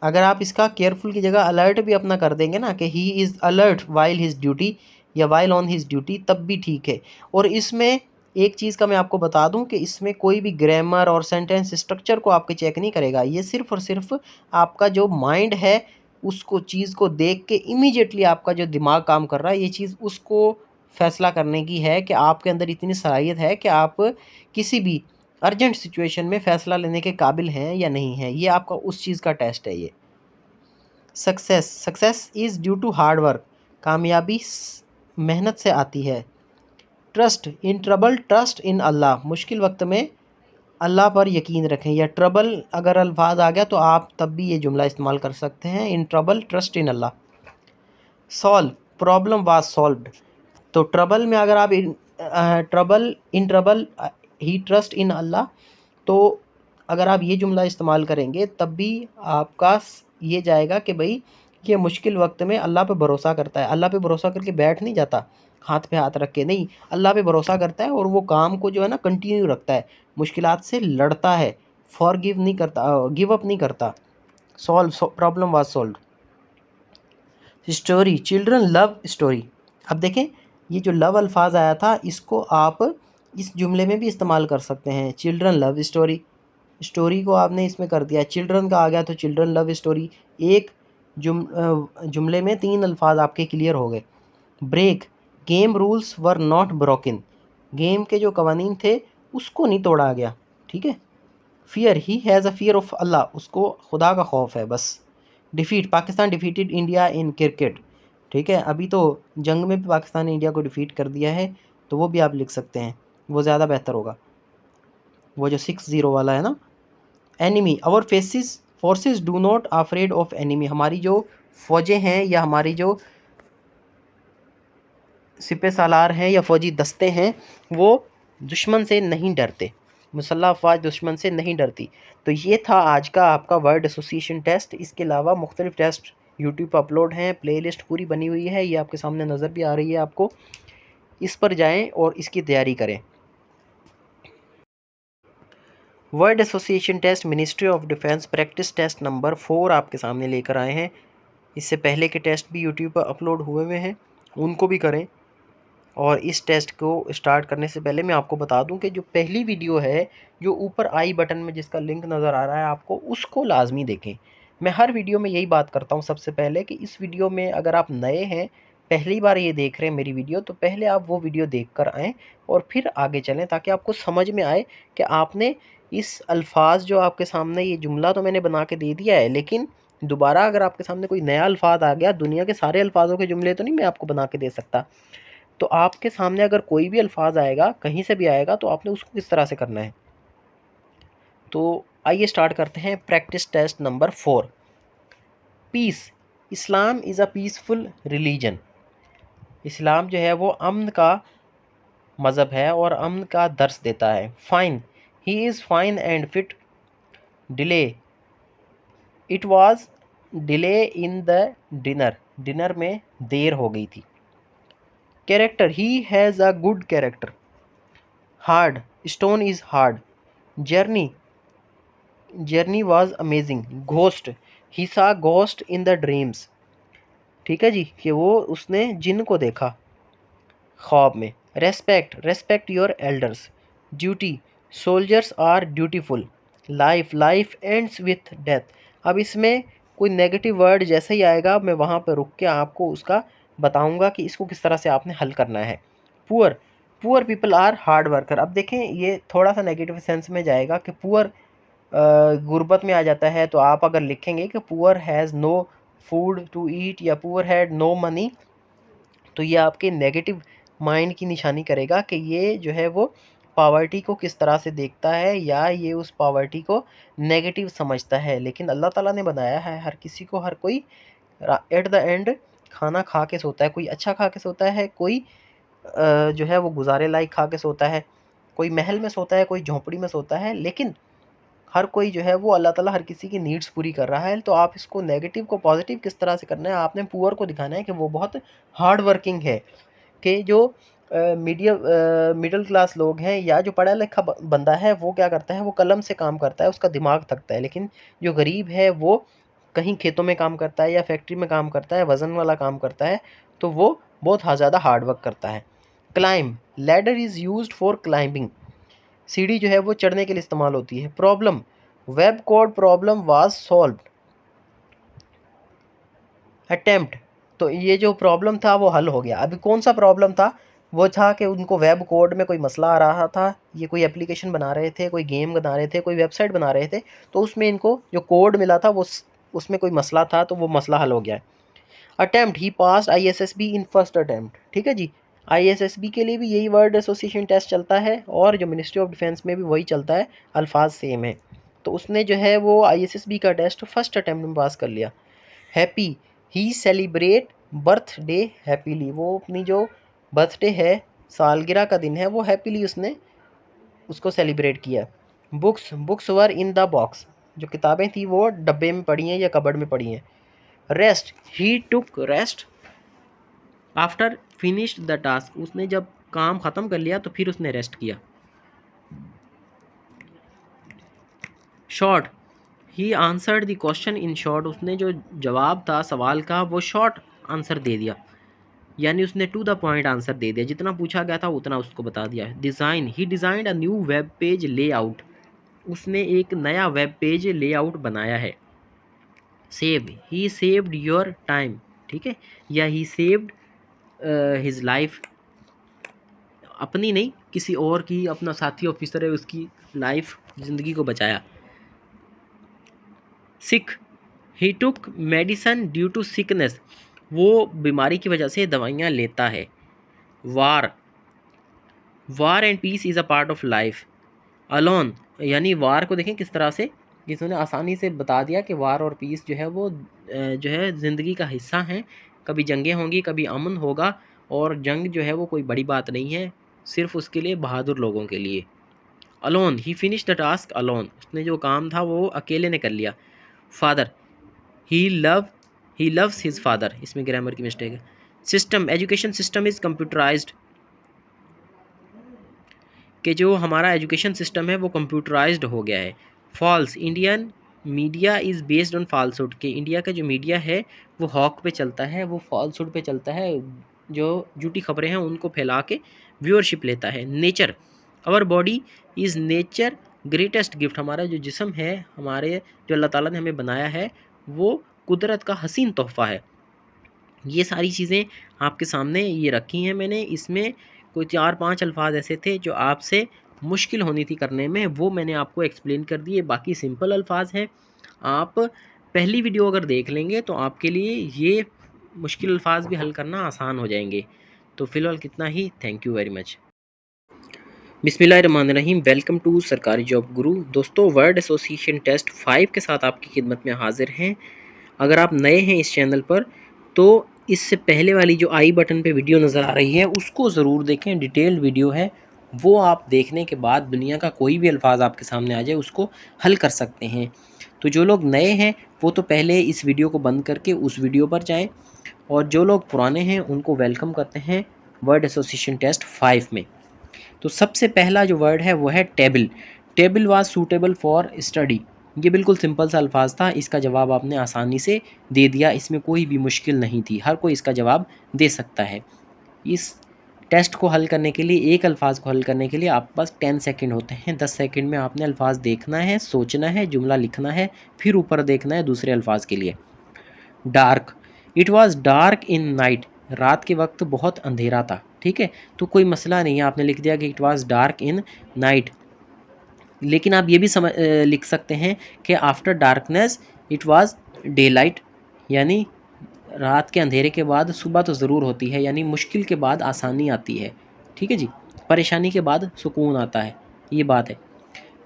अगर आप इसका केयरफुल की जगह अलर्ट भी अपना कर देंगे ना कि he is alert while his duty या वाइल ऑन हिज ड्यूटी, तब भी ठीक है। और इसमें एक चीज़ का मैं आपको बता दूं कि इसमें कोई भी ग्रामर और सेंटेंस स्ट्रक्चर को आपके चेक नहीं करेगा। ये सिर्फ़ और सिर्फ आपका जो माइंड है उसको, चीज़ को देख के इमीडिएटली आपका जो दिमाग काम कर रहा है, ये चीज़ उसको फ़ैसला करने की है कि आपके अंदर इतनी सलाहियत है कि आप किसी भी अर्जेंट सिचुएशन में फ़ैसला लेने के काबिल हैं या नहीं हैं। ये आपका उस चीज़ का टेस्ट है ये। Success, success is due to hard work. कामयाबी मेहनत से आती है। Trust, in trouble trust in Allah. मुश्किल वक्त में अल्लाह पर यकीन रखें। या ट्रबल अगर अल्फाज आ गया तो आप तब भी ये जुमला इस्तेमाल कर सकते हैं, इन trouble trust in Allah. Solve, problem was solved. तो ट्रबल में अगर आप in trouble he trust in अल्लाह, तो अगर आप ये जुमला इस्तेमाल करेंगे तब भी आपका ये जाएगा कि भाई ये मुश्किल वक्त में अल्लाह पे भरोसा करता है। अल्लाह पे भरोसा करके बैठ नहीं जाता हाथ पे हाथ रख के, नहीं, अल्लाह पे भरोसा करता है और वो काम को जो है ना कंटिन्यू रखता है, मुश्किलात से लड़ता है, फॉरगिव नहीं करता, गिव अप नहीं करता। Solve, problem was solved. Story, children love story. अब देखें ये जो लव अल्फाज आया था इसको आप इस जुमले में भी इस्तेमाल कर सकते हैं। चिल्ड्रन लव स्टोरी, स्टोरी को आपने इसमें कर दिया, चिल्ड्रन का आ गया तो चिल्ड्रन लव स्टोरी। एक जुमले में 3 अल्फाज आपके क्लियर हो गए। Break, game rules were not broken. Game के जो कवानीन थे उसको नहीं तोड़ा गया, ठीक है। Fear, he has a fear of Allah, उसको खुदा का खौफ है बस। Defeat, Pakistan defeated India in cricket, ठीक है। अभी तो जंग में भी पाकिस्तान ने इंडिया को डिफीट कर दिया है, तो वो भी आप लिख सकते हैं, वो ज़्यादा बेहतर होगा, वो जो 6-0 वाला है ना। Enemy, our forces do not afraid of enemy. हमारी जो फ़ौजें हैं या हमारी जो सिपह सालार हैं या फ़ौजी दस्ते हैं वो दुश्मन से नहीं डरते। मुसल्लह अफवाज दुश्मन से नहीं डरती। तो ये था आज का आपका वर्ड एसोसिएशन टेस्ट। इसके अलावा मुख्तलिफ टेस्ट यूट्यूब पर अपलोड हैं, प्लेलिस्ट पूरी बनी हुई है, ये आपके सामने नज़र भी आ रही है आपको। इस पर जाएं और इसकी तैयारी करें। Word association test ministry of defence practice test number 4 आपके सामने लेकर आए हैं। इससे पहले के टेस्ट भी यूट्यूब पर अपलोड हुए हुए हैं, उनको भी करें। और इस टेस्ट को स्टार्ट करने से पहले मैं आपको बता दूं कि जो पहली वीडियो है, जो ऊपर आई बटन में जिसका लिंक नज़र आ रहा है आपको, उसको लाजमी देखें। मैं हर वीडियो में यही बात करता हूं सबसे पहले कि इस वीडियो में अगर आप नए हैं, पहली बार ये देख रहे हैं मेरी वीडियो, तो पहले आप वो वीडियो देख कर आएँ और फिर आगे चलें, ताकि आपको समझ में आए कि आपने इस अल्फाज जो आपके सामने, ये जुमला तो मैंने बना के दे दिया है, लेकिन दोबारा अगर आपके सामने कोई नया अल्फाज आ गया, दुनिया के सारे अल्फाजों के जुमले तो नहीं मैं आपको बना के दे सकता। तो आपके सामने अगर कोई भी अल्फाज आएगा, कहीं से भी आएगा, तो आपने उसको किस तरह से करना है। तो आइए स्टार्ट करते हैं practice test number 4। Peace. Islam is a peaceful religion. इस्लाम जो है वो अमन का मज़हब है और अमन का दर्स देता है। Fine. He is fine and fit. Delay. It was delay in the dinner. Dinner में देर हो गई थी। Character. He has a good character. Hard. Stone is hard. Journey. Journey was amazing. Ghost. He saw ghost in the dreams. ठीक है जी, कि वो उसने जिन को देखा ख्वाब में। Respect. Respect your elders. Duty. Soldiers are dutiful. Life. Life ends with death. अब इसमें कोई नेगेटिव वर्ड जैसे ही आएगा, मैं वहाँ पर रुक के आपको उसका बताऊँगा कि इसको किस तरह से आपने हल करना है। Poor. Poor people are hard worker. अब देखें, ये थोड़ा सा नेगेटिव सेंस में जाएगा कि पुअर गुर्बत में आ जाता है। तो आप अगर लिखेंगे कि poor has no food to eat या पुअर हैड नो मनी, तो ये आपके नेगेटिव माइंड की निशानी करेगा कि ये जो है वो पावर्टी को किस तरह से देखता है, या ये उस पावर्टी को नेगेटिव समझता है। लेकिन अल्लाह ताला ने बनाया है हर किसी को, हर कोई एट द एंड खाना खा के सोता है। कोई अच्छा खा के सोता है, कोई जो है वो गुजारे लायक खा के सोता है, कोई महल में सोता है, कोई झोंपड़ी में सोता है, लेकिन हर कोई जो है वो अल्लाह ताला हर किसी की नीड्स पूरी कर रहा है। तो आप इसको नेगेटिव को पॉजिटिव किस तरह से करना है, आपने पुअर को दिखाना है कि वो बहुत हार्ड वर्किंग है। कि जो मिडिल क्लास लोग हैं या जो पढ़ा लिखा बंदा है, वो क्या करता है, वो कलम से काम करता है, उसका दिमाग थकता है। लेकिन जो गरीब है वो कहीं खेतों में काम करता है या फैक्ट्री में काम करता है, वज़न वाला काम करता है, तो वो बहुत ज़्यादा हार्ड वर्क करता है। Climb. Ladder is used for climbing. सीढ़ी जो है वो चढ़ने के लिए इस्तेमाल होती है। Problem. Web code problem was solved. Attempt. तो ये जो प्रॉब्लम था वो हल हो गया। अभी कौन सा प्रॉब्लम था, वो था कि उनको वेब कोड में कोई मसला आ रहा था, ये कोई एप्लीकेशन बना रहे थे, कोई गेम बना रहे थे, कोई वेबसाइट बना रहे थे, तो उसमें इनको जो कोड मिला था वो उसमें कोई मसला था, तो वो मसला हल हो गया। Attempt. He pass ISSB in first attempt. ठीक है जी, ISSB के लिए भी यही वर्ड एसोसिएशन टेस्ट चलता है और जो मिनिस्ट्री ऑफ डिफेंस में भी वही चलता है, अल्फाज सेम है। तो उसने जो है वो ISSB का टेस्ट फर्स्ट अटेम्प्ट में पास कर लिया। हैप्पी। ही सेलिब्रेट बर्थडे हैप्पीली। वो अपनी जो बर्थडे है, सालगिरह का दिन है, वो हैप्पीली उसने उसको सेलिब्रेट किया। Books. Books were in the box. जो किताबें थी वो डब्बे में पड़ी हैं या कबर्ड में पड़ी हैं। Rest. He took rest after finished the task. उसने जब काम ख़त्म कर लिया तो फिर उसने रेस्ट किया। Short. He answered the question in short. उसने जो जवाब था सवाल का वो शॉर्ट आंसर दे दिया, यानी उसने टू द पॉइंट आंसर दे दिया, जितना पूछा गया था उतना उसको बता दिया। Design. He designed a new web page layout. उसने एक नया वेब पेज लेआउट बनाया है। Save. He saved your time. ठीक है, या ही सेव्ड हिज लाइफ। अपनी नहीं, किसी और की, अपना साथी ऑफिसर है उसकी लाइफ, ज़िंदगी को बचाया। Sick. He took medicine due to sickness. वो बीमारी की वजह से दवाइयाँ लेता है। War. War and peace is a part of life. Alone, यानी वार को देखें किस तरह से, जिसने आसानी से बता दिया कि वार और पीस जो है वो जो है ज़िंदगी का हिस्सा हैं। कभी जंगें होंगी, कभी अमन होगा, और जंग जो है वो कोई बड़ी बात नहीं है, सिर्फ उसके लिए बहादुर लोगों के लिए। Alone, he finish the task alone, उसने जो काम था वो अकेले ने कर लिया। Father, he loves his father, इसमें ग्रामर की मिस्टेक है। System, education system is computerised, कि जो हमारा एजुकेशन सिस्टम है वो कंप्यूटराइज्ड हो गया है। False, Indian media is based on falsehood, कि इंडिया का जो मीडिया है वो हॉक पे चलता है, वो फॉल्सहुड पे चलता है, जो झूठी खबरें हैं उनको फैला के व्यूअरशिप लेता है। Nature, our body is nature greatest gift, हमारा जो जिस्म है, हमारे जो अल्लाह ताला ने हमें बनाया है वो कुदरत का हसीन तोहफ़ा है। ये सारी चीज़ें आपके सामने ये रखी हैं मैंने। इसमें कोई 4-5 अल्फाज ऐसे थे जो आपसे मुश्किल होनी थी करने में, वो मैंने आपको एक्सप्लेन कर दिए। बाकी सिंपल अल्फाज हैं। आप पहली वीडियो अगर देख लेंगे तो आपके लिए ये मुश्किल अल्फाज भी हल करना आसान हो जाएंगे। तो फ़िलहाल कितना ही, थैंक यू वेरी मच। बिस्मिल्लाहिर्रहमानिर्रहीम, वेलकम टू सरकारी जॉब गुरु। दोस्तों, वर्ड एसोसिएशन टेस्ट 5 के साथ आपकी खिदमत में हाजिर हैं। अगर आप नए हैं इस चैनल पर तो इससे पहले वाली जो आई बटन पे वीडियो नज़र आ रही है उसको ज़रूर देखें, डिटेल्ड वीडियो है वो। आप देखने के बाद दुनिया का कोई भी अल्फाज आपके सामने आ जाए उसको हल कर सकते हैं। तो जो लोग नए हैं वो तो पहले इस वीडियो को बंद करके उस वीडियो पर जाएं, और जो लोग पुराने हैं उनको वेलकम करते हैं वर्ड एसोसिएशन टेस्ट 5 में। तो सबसे पहला जो वर्ड है वो है table. Table was suitable for study, ये बिल्कुल सिंपल सा अल्फाज था, इसका जवाब आपने आसानी से दे दिया, इसमें कोई भी मुश्किल नहीं थी, हर कोई इसका जवाब दे सकता है। इस टेस्ट को हल करने के लिए, एक अल्फाज को हल करने के लिए आपके पास 10 सेकंड होते हैं। 10 सेकंड में आपने अल्फाज देखना है, सोचना है, जुमला लिखना है, फिर ऊपर देखना है दूसरे अल्फाज के लिए। Dark, it was dark in night, रात के वक्त बहुत अंधेरा था। ठीक है, तो कोई मसला नहीं है, आपने लिख दिया कि it was dark in night. लेकिन आप ये भी लिख सकते हैं कि after darkness it was day light, यानी रात के अंधेरे के बाद सुबह तो ज़रूर होती है, यानी मुश्किल के बाद आसानी आती है। ठीक है जी, परेशानी के बाद सुकून आता है, ये बात है।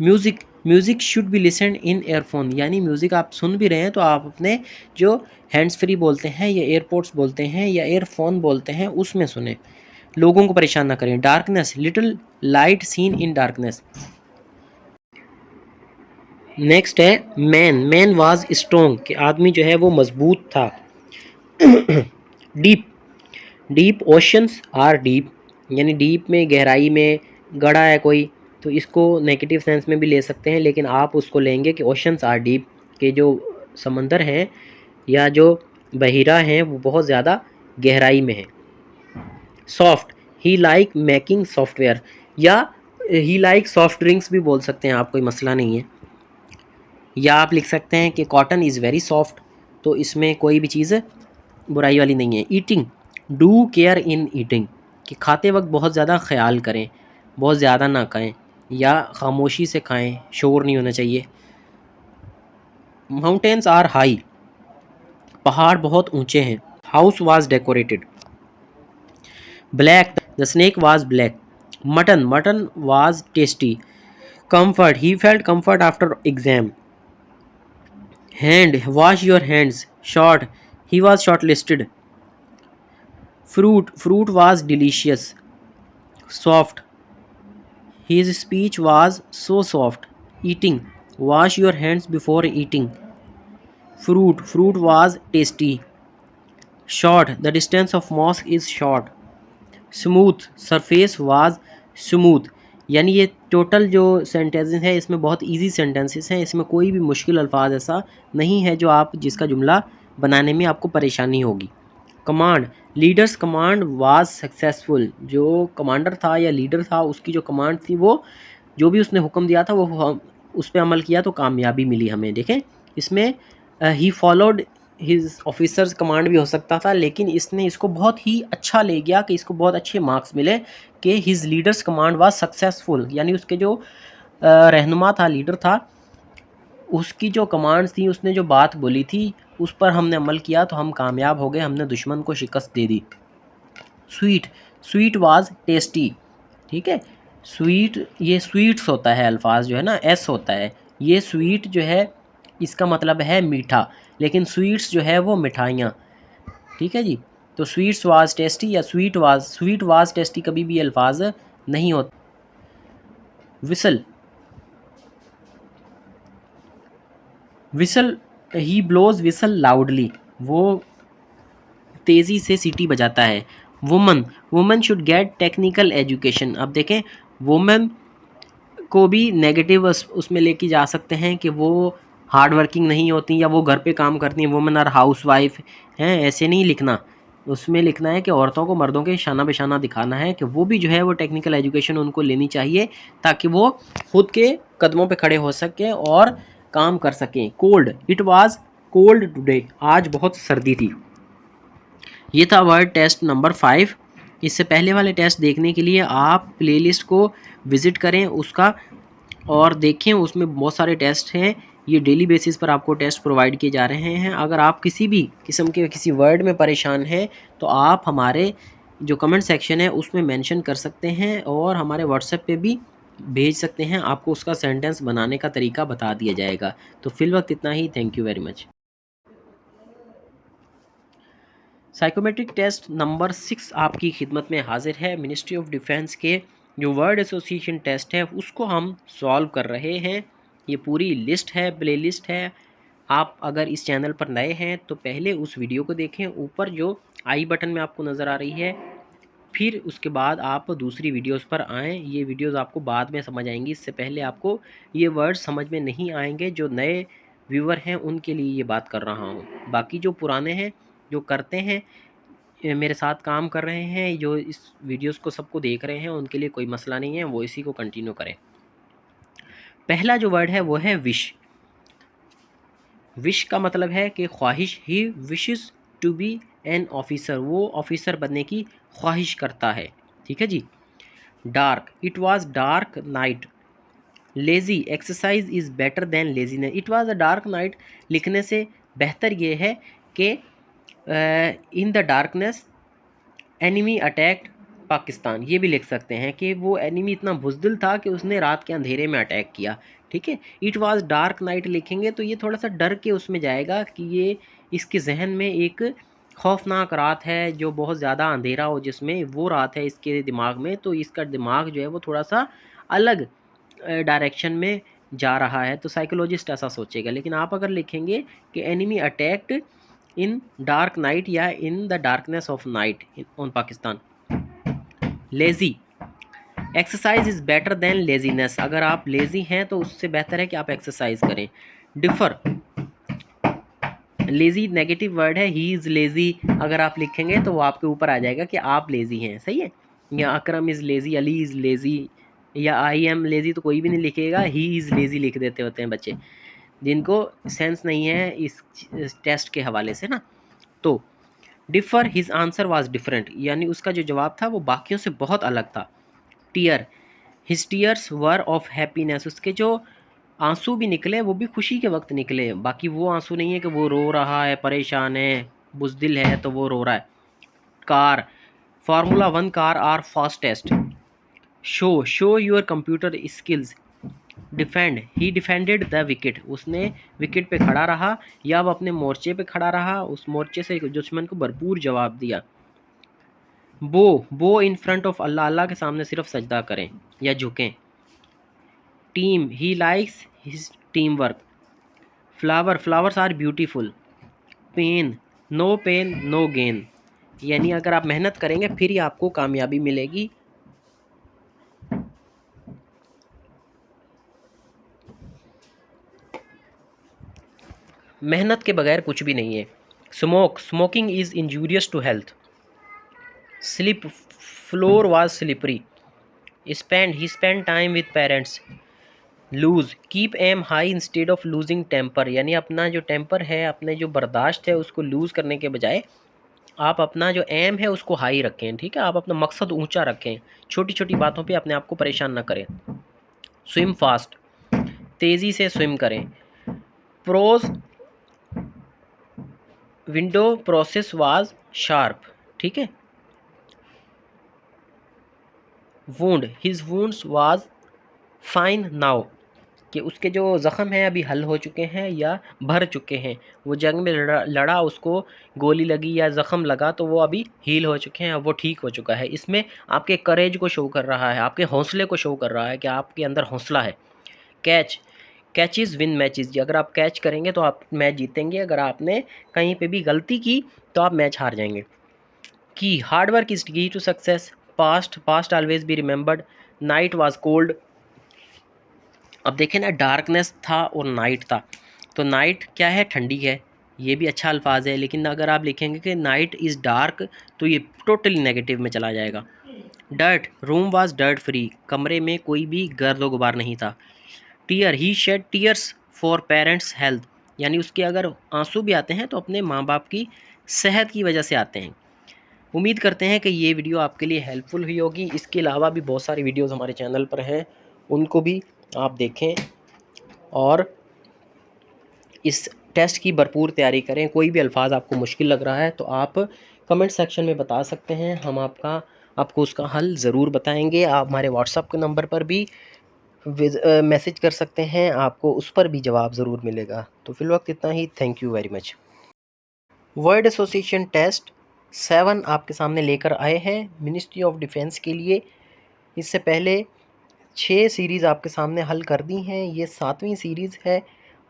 Music, music should be listen in earphone, यानी म्यूज़िक आप सुन भी रहे हैं तो आप अपने जो हैंड्स फ्री बोलते हैं या एयरपोर्ट्स बोलते हैं या एयरफोन बोलते हैं उसमें सुने, लोगों को परेशान ना करें। Darkness, little light seen in darkness. Next है मैन, मैन वाज स्ट्रॉन्ग, कि आदमी जो है वो मजबूत था। Deep, deep oceans are deep, यानी डीप में गहराई में गड़ा है कोई, तो इसको नेगेटिव सेंस में भी ले सकते हैं, लेकिन आप उसको लेंगे कि ओशंस आर डीप, के जो समंदर हैं या जो बहिरा हैं वो बहुत ज़्यादा गहराई में है। सॉफ्ट, ही लाइक मेकिंग सॉफ्टवेयर, या ही लाइक सॉफ्ट ड्रिंक्स भी बोल सकते हैं आप, कोई मसला नहीं है। या आप लिख सकते हैं कि कॉटन इज़ वेरी सॉफ्ट, तो इसमें कोई भी चीज़ बुराई वाली नहीं है। Eating, do care in eating, कि खाते वक्त बहुत ज़्यादा ख्याल करें, बहुत ज़्यादा ना खाएं या खामोशी से खाएं, शोर नहीं होना चाहिए। माउंटेन्स आर हाई, पहाड़ बहुत ऊंचे हैं। House was decorated. Black, the snake was black. Mutton, mutton was tasty. Comfort, he felt comfort after exam. Hand, wash your hands. Short, he was shortlisted. Fruit, fruit was delicious. Soft, his speech was so soft. Eating, wash your hands before eating. Fruit, fruit was tasty. Short, the distance of mosque is short. Smooth, surface was smooth, यानी ये total जो sentences है इसमें बहुत easy sentences हैं, इसमें कोई भी मुश्किल अल्फाज ऐसा नहीं है जो आप जिसका जुमला बनाने में आपको परेशानी होगी। Command, leaders command was successful, जो कमांडर था या लीडर था उसकी जो कमांड थी वो जो भी उसने हुक्म दिया था वो उस पर अमल किया तो कामयाबी मिली हमें। देखें इसमें he followed his officers command भी हो सकता था, लेकिन इसने इसको बहुत ही अच्छा ले गया कि इसको बहुत अच्छे मार्क्स मिले कि his leaders command was successful, यानी उसके जो रहनुमा था, लीडर था, उसकी जो कमांड्स थी, उसने जो बात बोली थी उस पर हमने अमल किया तो हम कामयाब हो गए, हमने दुश्मन को शिकस्त दे दी। Sweet, sweet was tasty. ठीक है, स्वीट ये स्वीट्स होता है अल्फाज जो है ना, एस होता है, ये स्वीट जो है इसका मतलब है मीठा, लेकिन स्वीट्स जो है वो मिठाइयाँ। ठीक है जी, तो स्वीट्स वाज टेस्टी या स्वीट वाज टेस्टी कभी भी अल्फाज नहीं होता। विसल, विसल, ही ब्लोज विसल लाउडली, वो तेज़ी से सीटी बजाता है। Woman, woman should get technical education. अब देखें, वुमन को भी नेगेटिव उसमें लेके जा सकते हैं कि वो हार्ड वर्किंग नहीं होती या वो घर पे काम करती हैं, वुमन आर हाउस वाइफ हैं, ऐसे नहीं लिखना। उसमें लिखना है कि औरतों को मर्दों के शाना बेशाना दिखाना है कि वो भी जो है वो टेक्निकल एजुकेशन उनको लेनी चाहिए ताकि वो खुद के कदमों पे खड़े हो सकें और काम कर सकें। Cold, it was cold today, आज बहुत सर्दी थी। ये था वर्ड टेस्ट नंबर 5। इससे पहले वाले टेस्ट देखने के लिए आप प्लेलिस्ट को विज़िट करें उसका और देखें, उसमें बहुत सारे टेस्ट हैं। ये डेली बेसिस पर आपको टेस्ट प्रोवाइड किए जा रहे हैं। अगर आप किसी भी किस्म के किसी वर्ड में परेशान हैं तो आप हमारे जो कमेंट सेक्शन है उसमें मेंशन कर सकते हैं और हमारे व्हाट्सएप पे भी भेज सकते हैं, आपको उसका सेंटेंस बनाने का तरीका बता दिया जाएगा। तो फिलवक्त इतना ही। Thank you very much. Psychometric test number 6 आपकी खिदमत में हाजिर है। मिनिस्ट्री ऑफ डिफेंस के जो वर्ड एसोसिएशन टेस्ट है उसको हम सॉल्व कर रहे हैं। ये पूरी लिस्ट है, प्ले लिस्ट है। आप अगर इस चैनल पर नए हैं तो पहले उस वीडियो को देखें, ऊपर जो आई बटन में आपको नज़र आ रही है, फिर उसके बाद आप दूसरी वीडियोस पर आएँ। ये वीडियोस आपको बाद में समझ आएंगी, इससे पहले आपको ये वर्ड समझ में नहीं आएंगे। जो नए व्यूअर हैं उनके लिए ये बात कर रहा हूँ। बाकी जो पुराने हैं, जो करते हैं, मेरे साथ काम कर रहे हैं, जो इस वीडियोस को सबको देख रहे हैं, उनके लिए कोई मसला नहीं है, वो इसी को कंटिन्यू करें। पहला जो वर्ड है वो है विश। विश का मतलब है कि ख्वाहिश। He wishes to be an officer, वो ऑफिसर बनने की ख्वाहिश करता है। ठीक है जी। Dark, it was dark night. Lazy, exercise is better than laziness. It was a dark night लिखने से बेहतर ये है कि in the darkness enemy attacked Pakistan, ये भी लिख सकते हैं कि वो एनिमी इतना बुज़दिल था कि उसने रात के अंधेरे में अटैक किया। ठीक है। इट वाज डार्क नाइट लिखेंगे तो ये थोड़ा सा डर के उसमें जाएगा कि ये इसके जहन में एक खौफनाक रात है, जो बहुत ज़्यादा अंधेरा हो, जिसमें वो रात है इसके दिमाग में, तो इसका दिमाग जो है वो थोड़ा सा अलग डायरेक्शन में जा रहा है। तो साइकोलॉजिस्ट ऐसा सोचेगा। लेकिन आप अगर लिखेंगे कि enemy attacked in dark night या in the darkness of night on Pakistan. Lazy, exercise is better than laziness, अगर आप लेज़ी हैं तो उससे बेहतर है कि आप एक्सरसाइज करें। डिफ़र, लेज़ी नेगेटिव वर्ड है, ही इज़ लेज़ी, अगर आप लिखेंगे तो वो आपके ऊपर आ जाएगा कि आप लेज़ी हैं। सही है। या Akram is lazy, Ali is lazy, या आई एम लेज़ी तो कोई भी नहीं लिखेगा, ही इज़ लेज़ी लिख देते होते हैं बच्चे, जिनको सेंस नहीं है इस टेस्ट के हवाले से ना। तो differ, his answer was different, यानी उसका जो जवाब था वो बाकियों से बहुत अलग था। Tear, his tears were of happiness, उसके जो आंसू भी निकले वो भी खुशी के वक्त निकले, बाकी वो आंसू नहीं है कि वो रो रहा है, परेशान है, बुज़दिल है तो वो रो रहा है। Car, formula 1 car are fastest. Show, show your computer skills. Defend, he defended the wicket, उसने विकेट पे खड़ा रहा या वो अपने मोर्चे पे खड़ा रहा, उस मोर्चे से दुश्मन को भरपूर जवाब दिया। बो, बो इन फ्रंट ऑफ अल्लाह, अल्लाह के सामने सिर्फ सजदा करें या झुकें। Team, he likes his team work. Flower, flowers are beautiful. Pain, no pain no gain, यानी अगर आप मेहनत करेंगे फिर ही आपको कामयाबी मिलेगी। मेहनत के बगैर कुछ भी नहीं है। Smoke, smoking is injurious to health. Slip, floor was slippery. Spend, he spend time with parents. Lose, keep aim high instead of losing temper, यानी अपना जो टेम्पर है, अपने जो बर्दाश्त है उसको लूज़ करने के बजाय आप अपना जो एम है उसको हाई रखें। ठीक है। आप अपना मकसद ऊंचा रखें, छोटी छोटी बातों पे अपने आप को परेशान ना करें। स्विम फास्ट, तेज़ी से स्विम करें। Prose, window process was sharp. ठीक है। Wound, his wounds was fine now, कि उसके जो ज़ख़म हैं अभी हल हो चुके हैं या भर चुके हैं, वो जंग में लड़ा उसको गोली लगी या ज़ख़म लगा तो वो अभी हील हो चुके हैं, अब वो ठीक हो चुका है। इसमें आपके करेज को शो कर रहा है, आपके हौसले को शो कर रहा है कि आपके अंदर हौसला है। कैच, कैचेस विन मैचेस, अगर आप कैच करेंगे तो आप मैच जीतेंगे, अगर आपने कहीं पे भी गलती की तो आप मैच हार जाएंगे। Key hard work is key to success, past always be remembered, night was cold. अब देखें ना, डार्कनेस था और नाइट था, तो नाइट क्या है, ठंडी है, ये भी अच्छा अल्फाज है, लेकिन अगर आप लिखेंगे कि नाइट इज़ डार्क तो ये टोटली नेगेटिव में चला जाएगा। Dirt, room was dirt free, कमरे में कोई भी गर्द व गुबार नहीं था। Tear, he shed tears for parents health, यानी उसके अगर आंसू भी आते हैं तो अपने माँ बाप की सेहत की वजह से आते हैं। उम्मीद करते हैं कि ये वीडियो आपके लिए हेल्पफुल हुई होगी। इसके अलावा भी बहुत सारी वीडियोस हमारे चैनल पर हैं, उनको भी आप देखें और इस टेस्ट की भरपूर तैयारी करें। कोई भी अल्फाज आपको मुश्किल लग रहा है तो आप कमेंट सेक्शन में बता सकते हैं, हम आपको उसका हल ज़रूर बताएंगे। आप हमारे व्हाट्सएप के नंबर पर भी मैसेज कर सकते हैं, आपको उस पर भी जवाब ज़रूर मिलेगा। तो फिलवक्त इतना ही, thank you very much. Word association test 7 आपके सामने लेकर आए हैं मिनिस्ट्री ऑफ डिफेंस के लिए। इससे पहले 6 सीरीज़ आपके सामने हल कर दी हैं, ये 7वीं सीरीज़ है।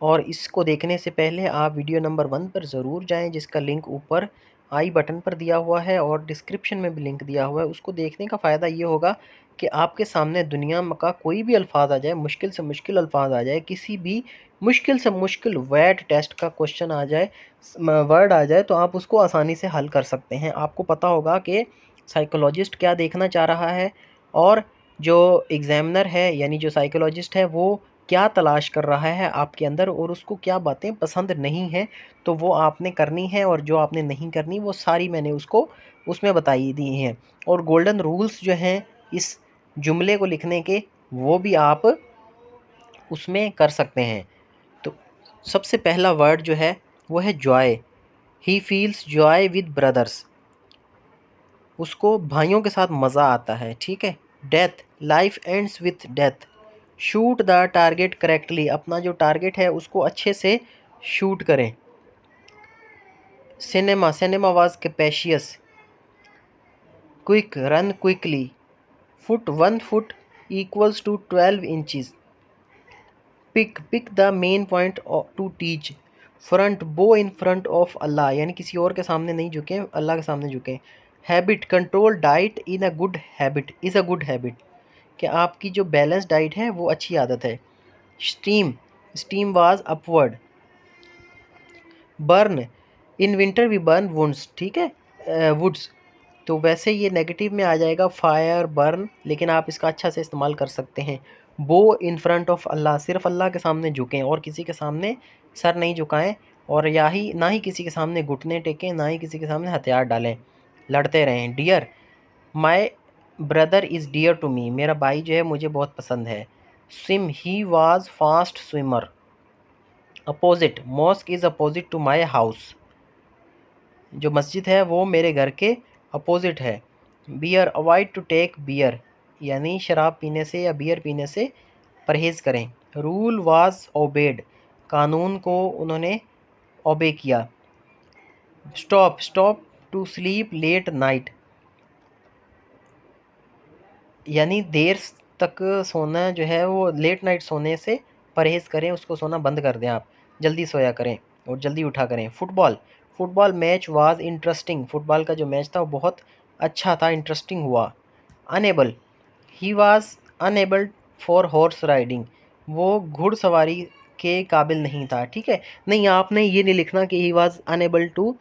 और इसको देखने से पहले आप वीडियो नंबर 1 पर ज़रूर जाएं, जिसका लिंक ऊपर आई बटन पर दिया हुआ है और डिस्क्रिप्शन में भी लिंक दिया हुआ है। उसको देखने का फ़ायदा ये होगा कि आपके सामने दुनिया का कोई भी अल्फाज आ जाए, मुश्किल से मुश्किल अल्फाज आ जाए, किसी भी मुश्किल से मुश्किल वर्ड टेस्ट का क्वेश्चन आ जाए, वर्ड आ जाए, तो आप उसको आसानी से हल कर सकते हैं। आपको पता होगा कि साइकोलॉजिस्ट क्या देखना चाह रहा है और जो एग्ज़ामिनर है यानी जो साइकोलॉजिस्ट है वो क्या तलाश कर रहा है आपके अंदर और उसको क्या बातें पसंद नहीं हैं, तो वो आपने करनी है, और जो आपने नहीं करनी वो सारी मैंने उसको उसमें बताई दी हैं। और गोल्डन रूल्स जो हैं इस जुमले को लिखने के, वो भी आप उसमें कर सकते हैं। तो सबसे पहला वर्ड जो है वो है joy. He feels joy with brothers, उसको भाइयों के साथ मज़ा आता है, ठीक है। Death, life ends with death. Shoot the target correctly, अपना जो टारगेट है उसको अच्छे से शूट करें। Cinema, cinema was capacious. Quick, run quickly. Foot, 1 foot equals to 12 inches. Pick, pick the main point to teach. Front, bow in front of अल्लाह, यानी किसी और के सामने नहीं झुके, अल्लाह के सामने झुके। Habit, control diet in a good habit is a good habit, कि आपकी जो बैलेंस डाइट है वो अच्छी आदत है। Steam, steam was upward. Burn, in winter we burn woods, ठीक है, वुड्स, तो वैसे ये नेगेटिव में आ जाएगा फायर, बर्न, लेकिन आप इसका अच्छा से इस्तेमाल कर सकते हैं। बो इन फ्रंट ऑफ अल्लाह, सिर्फ अल्लाह के सामने झुकें और किसी के सामने सर नहीं झुकाएं, और ना ही किसी के सामने घुटने टेकें, ना ही किसी के सामने हथियार डालें, लड़ते रहें। Dear, my brother is dear to me, मेरा भाई जो है मुझे बहुत पसंद है। Swim, he was fast swimmer. Opposite, mosque is opposite to my house, जो मस्जिद है वो मेरे घर के अपोजिट है। Beer, avoid to take beer, यानी शराब पीने से या बियर पीने से परहेज़ करें। रूल वाज ओबेड, कानून को उन्होंने ओबे किया। Stop, stop to sleep late night, यानी देर तक सोना जो है वो, लेट नाइट सोने से परहेज़ करें, उसको सोना बंद कर दें, आप जल्दी सोया करें और जल्दी उठा करें। Football, football match was interesting, football का जो मैच था वो बहुत अच्छा था, इंटरेस्टिंग हुआ। Unable, he was unable for horse riding, वो घुड़सवारी के काबिल नहीं था, ठीक है। नहीं, आपने ये नहीं लिखना कि he was unable to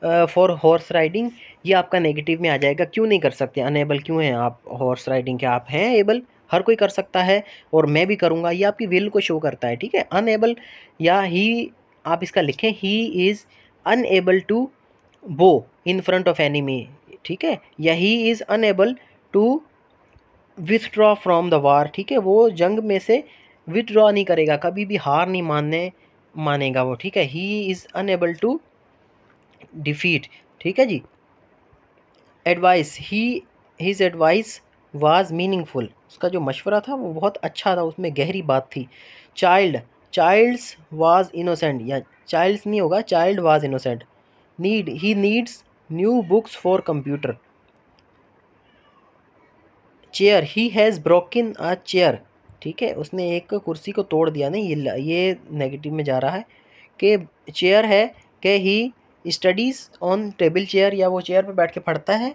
for horse riding, ये आपका नेगेटिव में आ जाएगा। क्यों नहीं कर सकते, अनेबल क्यों हैं आप हॉर्स राइडिंग के, आप हैं एबल, हर कोई कर सकता है और मैं भी करूँगा, ये आपकी विल को शो करता है, ठीक है। अनएबल या ही, आप इसका लिखें ही इज़ अनएबल टू बो इन फ्रंट ऑफ एनिमी, ठीक है, या he is unable to withdraw from the war, ठीक है, वो जंग में से विथड्रॉ नहीं करेगा, कभी भी हार नहीं मानेगा वो, ठीक है। He is unable to defeat, ठीक है जी। Advice, he his advice was meaningful, उसका जो मशवरा था वो बहुत अच्छा था, उसमें गहरी बात थी। चाइल्ड, चाइल्ड्स वाज इनोसेंट, या चाइल्ड्स नहीं होगा, child was innocent. Need, he needs new books for computer. Chair, he has broken a chair, ठीक है, उसने एक कुर्सी को तोड़ दिया नहीं, ये नेगेटिव में जा रहा है कि चेयर है कि he studies on table chair, या वो चेयर पे बैठ के पढ़ता है।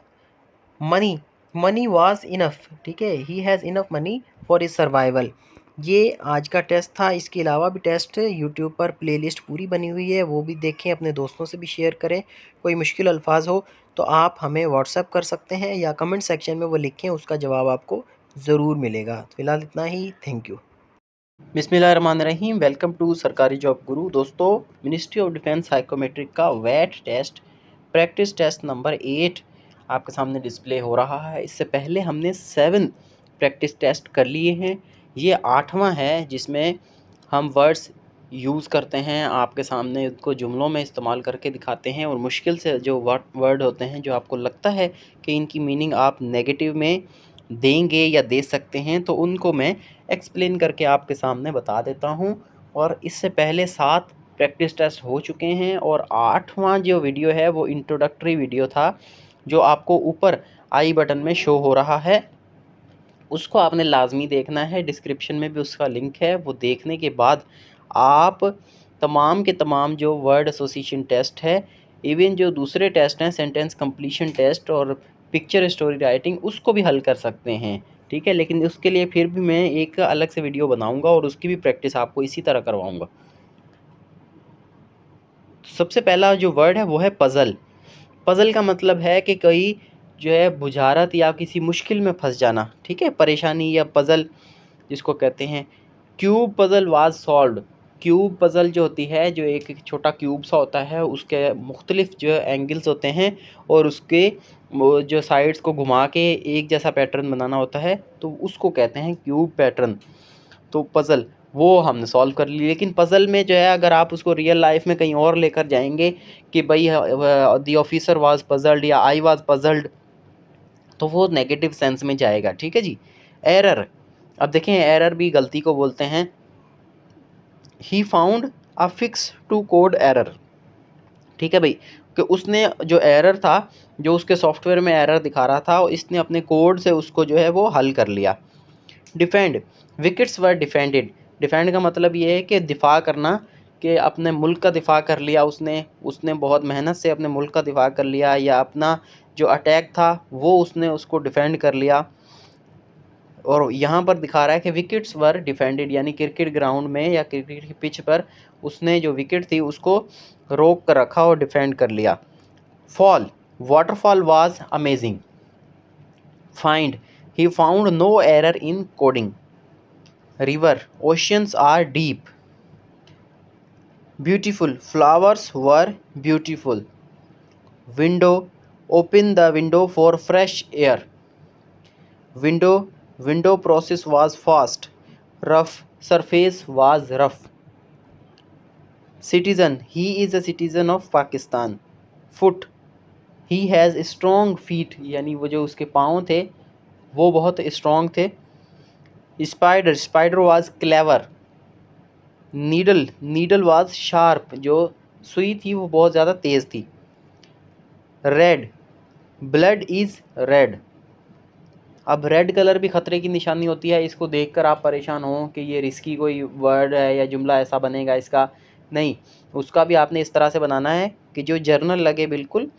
मनी, मनी वाज इनफ, ठीक है, he has enough money for is survival. ये आज का टेस्ट था। इसके अलावा भी टेस्ट यूट्यूब पर प्लेलिस्ट पूरी बनी हुई है, वो भी देखें, अपने दोस्तों से भी शेयर करें। कोई मुश्किल अल्फाज हो तो आप हमें व्हाट्सएप कर सकते हैं या कमेंट सेक्शन में वो लिखें, उसका जवाब आपको ज़रूर मिलेगा। फ़िलहाल इतना ही, थैंक यू। बिस्मिल्लाहिर्रहमानिर्रहीम। वेलकम टू सरकारी जॉब गुरु। दोस्तों, मिनिस्ट्री ऑफ डिफेंस साइकोमेट्रिक का वैट टेस्ट प्रैक्टिस टेस्ट नंबर 8 आपके सामने डिस्प्ले हो रहा है। इससे पहले हमने 7 प्रैक्टिस टेस्ट कर लिए हैं। ये 8वां है जिसमें हम वर्ड्स यूज़ करते हैं, आपके सामने उनको जुमलों में इस्तेमाल करके दिखाते हैं, और मुश्किल से जो वर्ड होते हैं जो आपको लगता है कि इनकी मीनिंग आप नेगेटिव में देंगे या दे सकते हैं, तो उनको मैं एक्सप्लेन करके आपके सामने बता देता हूं। और इससे पहले 7 प्रैक्टिस टेस्ट हो चुके हैं, और 8वां जो वीडियो है वो इंट्रोडक्टरी वीडियो था, जो आपको ऊपर आई बटन में शो हो रहा है। उसको आपने लाजमी देखना है, डिस्क्रिप्शन में भी उसका लिंक है। वो देखने के बाद आप तमाम के तमाम जो वर्ड एसोसिएशन टेस्ट है, इवन जो दूसरे टेस्ट हैं, सेंटेंस कंप्लीशन टेस्ट और पिक्चर स्टोरी राइटिंग, उसको भी हल कर सकते हैं। ठीक है, लेकिन उसके लिए फिर भी मैं एक अलग से वीडियो बनाऊंगा और उसकी भी प्रैक्टिस आपको इसी तरह करवाऊंगा। सबसे पहला जो वर्ड है वो है पज़ल। पज़ल का मतलब है कि कोई जो है बुझारत या किसी मुश्किल में फंस जाना, ठीक है, परेशानी या पज़ल जिसको कहते हैं। Cube puzzle was solved. Cube puzzle जो होती है, जो एक छोटा क्यूब सा होता है, उसके मुख्तलिफ जो एंगल्स होते हैं और उसके जो साइड्स को घुमा के एक जैसा पैटर्न बनाना होता है, तो उसको कहते हैं क्यूब पैटर्न। तो पज़ल वो हमने सॉल्व कर ली। लेकिन पज़ल में जो है, अगर आप उसको रियल लाइफ में कहीं और लेकर जाएंगे कि भाई द ऑफिसर वाज पज़ल्ड या आई वाज पज़ल्ड, तो वो नेगेटिव सेंस में जाएगा। ठीक है जी। एरर, अब देखें एरर भी गलती को बोलते हैं। He found a fix to code error. ठीक है भाई, कि उसने जो एरर था, जो उसके सॉफ्टवेयर में एरर दिखा रहा था, इसने अपने कोड से उसको जो है वो हल कर लिया। डिफेंड, विकेट्स वर डिफेंडेड। डिफेंड का मतलब ये है कि दिफा करना, कि अपने मुल्क का दिफा कर लिया उसने। उसने बहुत मेहनत से अपने मुल्क का दिफा कर लिया, या अपना जो अटैक था वो उसने उसको डिफेंड कर लिया। और यहाँ पर दिखा रहा है कि विकेट्स वर डिफेंडेड, यानी क्रिकेट ग्राउंड में या क्रिकेट की पिच पर उसने जो विकेट थी उसको रोक कर रखा और डिफेंड कर लिया। Fall, waterfall was amazing. Find, he found no error in coding. River, oceans are deep. Beautiful, flowers were beautiful. Window, open the window for fresh air. Window, window process was fast. Rough, surface was rough. Citizen, he is a citizen of Pakistan. Foot, he has strong feet, यानी वो जो उसके पाँव थे वो बहुत strong थे। Spider, spider was clever. Needle, needle was sharp, जो सुई थी वो बहुत ज़्यादा तेज़ थी। Red, blood is red. अब रेड कलर भी ख़तरे की निशानी होती है। इसको देखकर आप परेशान हो कि ये रिस्की कोई वर्ड है या जुमला ऐसा बनेगा इसका, नहीं। उसका भी आपने इस तरह से बनाना है कि जो जर्नल लगे बिल्कुल,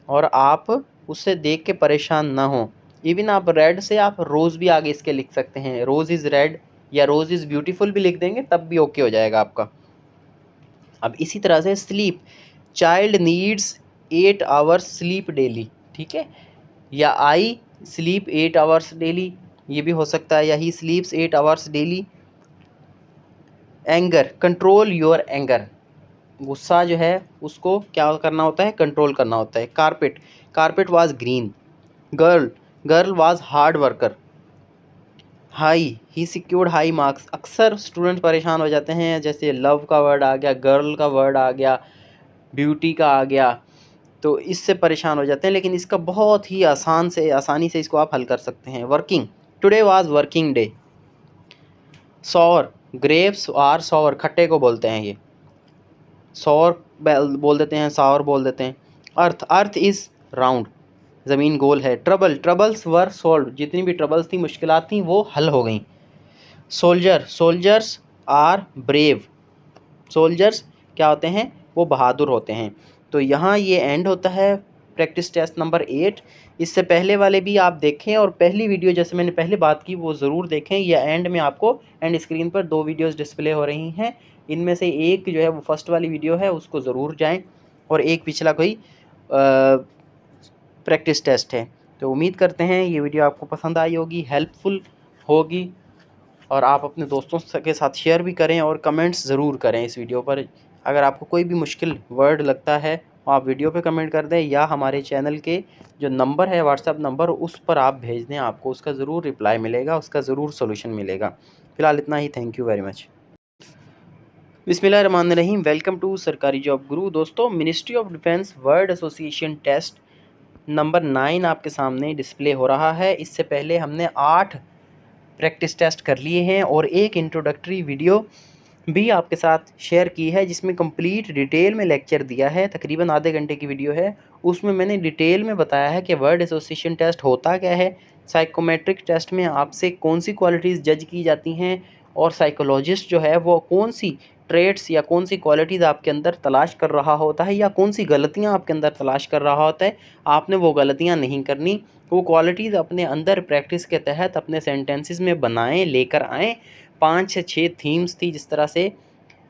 और आप उससे देख के परेशान ना हो। इवन आप रेड से आप रोज़ भी आगे इसके लिख सकते हैं, रोज़ इज़ रेड या रोज़ इज़ ब्यूटीफुल भी लिख देंगे तब भी ओके हो जाएगा आपका। अब इसी तरह से sleep, child needs 8 hours sleep daily, ठीक है, या आई स्लीप 8 आवर्स डेली, ये भी हो सकता है, या he sleeps 8 hours daily. Anger, control your anger. गुस्सा जो है उसको क्या करना होता है, कंट्रोल करना होता है। Carpet, carpet was green. Girl, girl was hard worker. High, he secured high marks. अक्सर स्टूडेंट परेशान हो जाते हैं, जैसे लव का वर्ड आ गया, गर्ल का वर्ड आ गया, ब्यूटी का आ गया, तो इससे परेशान हो जाते हैं। लेकिन इसका बहुत ही आसानी से इसको आप हल कर सकते हैं। Working, today was working day. Sour, grapes are sour, खट्टे को बोलते हैं ये, सॉर बोल देते हैं, सॉर बोल देते हैं। अर्थ, अर्थ इज़ राउंड, ज़मीन गोल है। ट्रबल, ट्रबल्स वर सॉल्व, जितनी भी ट्रबल्स थी, मुश्किलात थी, वो हल हो गई। Soldiers are brave. सोल्जर्स क्या होते हैं, वो बहादुर होते हैं। तो यहाँ ये एंड होता है प्रैक्टिस टेस्ट नंबर 8। इससे पहले वाले भी आप देखें और पहली वीडियो जैसे मैंने पहले बात की वो ज़रूर देखें। ये एंड में आपको एंड स्क्रीन पर 2 वीडियोस डिस्प्ले हो रही हैं, इनमें से एक जो है वो फर्स्ट वाली वीडियो है, उसको ज़रूर जाएं, और एक पिछला कोई प्रैक्टिस टेस्ट है। तो उम्मीद करते हैं ये वीडियो आपको पसंद आई होगी, हेल्पफुल होगी, और आप अपने दोस्तों के साथ शेयर भी करें और कमेंट्स ज़रूर करें इस वीडियो पर। अगर आपको कोई भी मुश्किल वर्ड लगता है तो आप वीडियो पे कमेंट कर दें, या हमारे चैनल के जो नंबर है व्हाट्सएप नंबर, उस पर आप भेज दें, आपको उसका ज़रूर रिप्लाई मिलेगा, उसका ज़रूर सोल्यूशन मिलेगा। फ़िलहाल इतना ही, थैंक यू वेरी मच। बिस्मिल्लाहिर्रहमानिर्रहीम, वेलकम टू सरकारी जॉब गुरु। दोस्तों, ministry of defence word association test number 9 आपके सामने डिस्प्ले हो रहा है। इससे पहले हमने 8 प्रैक्टिस टेस्ट कर लिए हैं और एक इंट्रोडक्टरी वीडियो भी आपके साथ शेयर की है, जिसमें कंप्लीट डिटेल में लेक्चर दिया है, तकरीबन आधे घंटे की वीडियो है। उसमें मैंने डिटेल में बताया है कि वर्ड एसोसिएशन टेस्ट होता क्या है, साइकोमेट्रिक टेस्ट में आपसे कौन सी क्वालिटीज़ जज की जाती हैं, और साइकोलॉजिस्ट जो है वो कौन सी ट्रेड्स या कौन सी क्वालिटीज़ आपके अंदर तलाश कर रहा होता है, या कौन सी गलतियाँ आपके अंदर तलाश कर रहा होता है। आपने वो गलतियाँ नहीं करनी, वो क्वालिटीज़ अपने अंदर प्रैक्टिस के तहत अपने सेंटेंसेस में बनाएं, लेकर आएँ। 5 से 6 थीम्स थी, जिस तरह से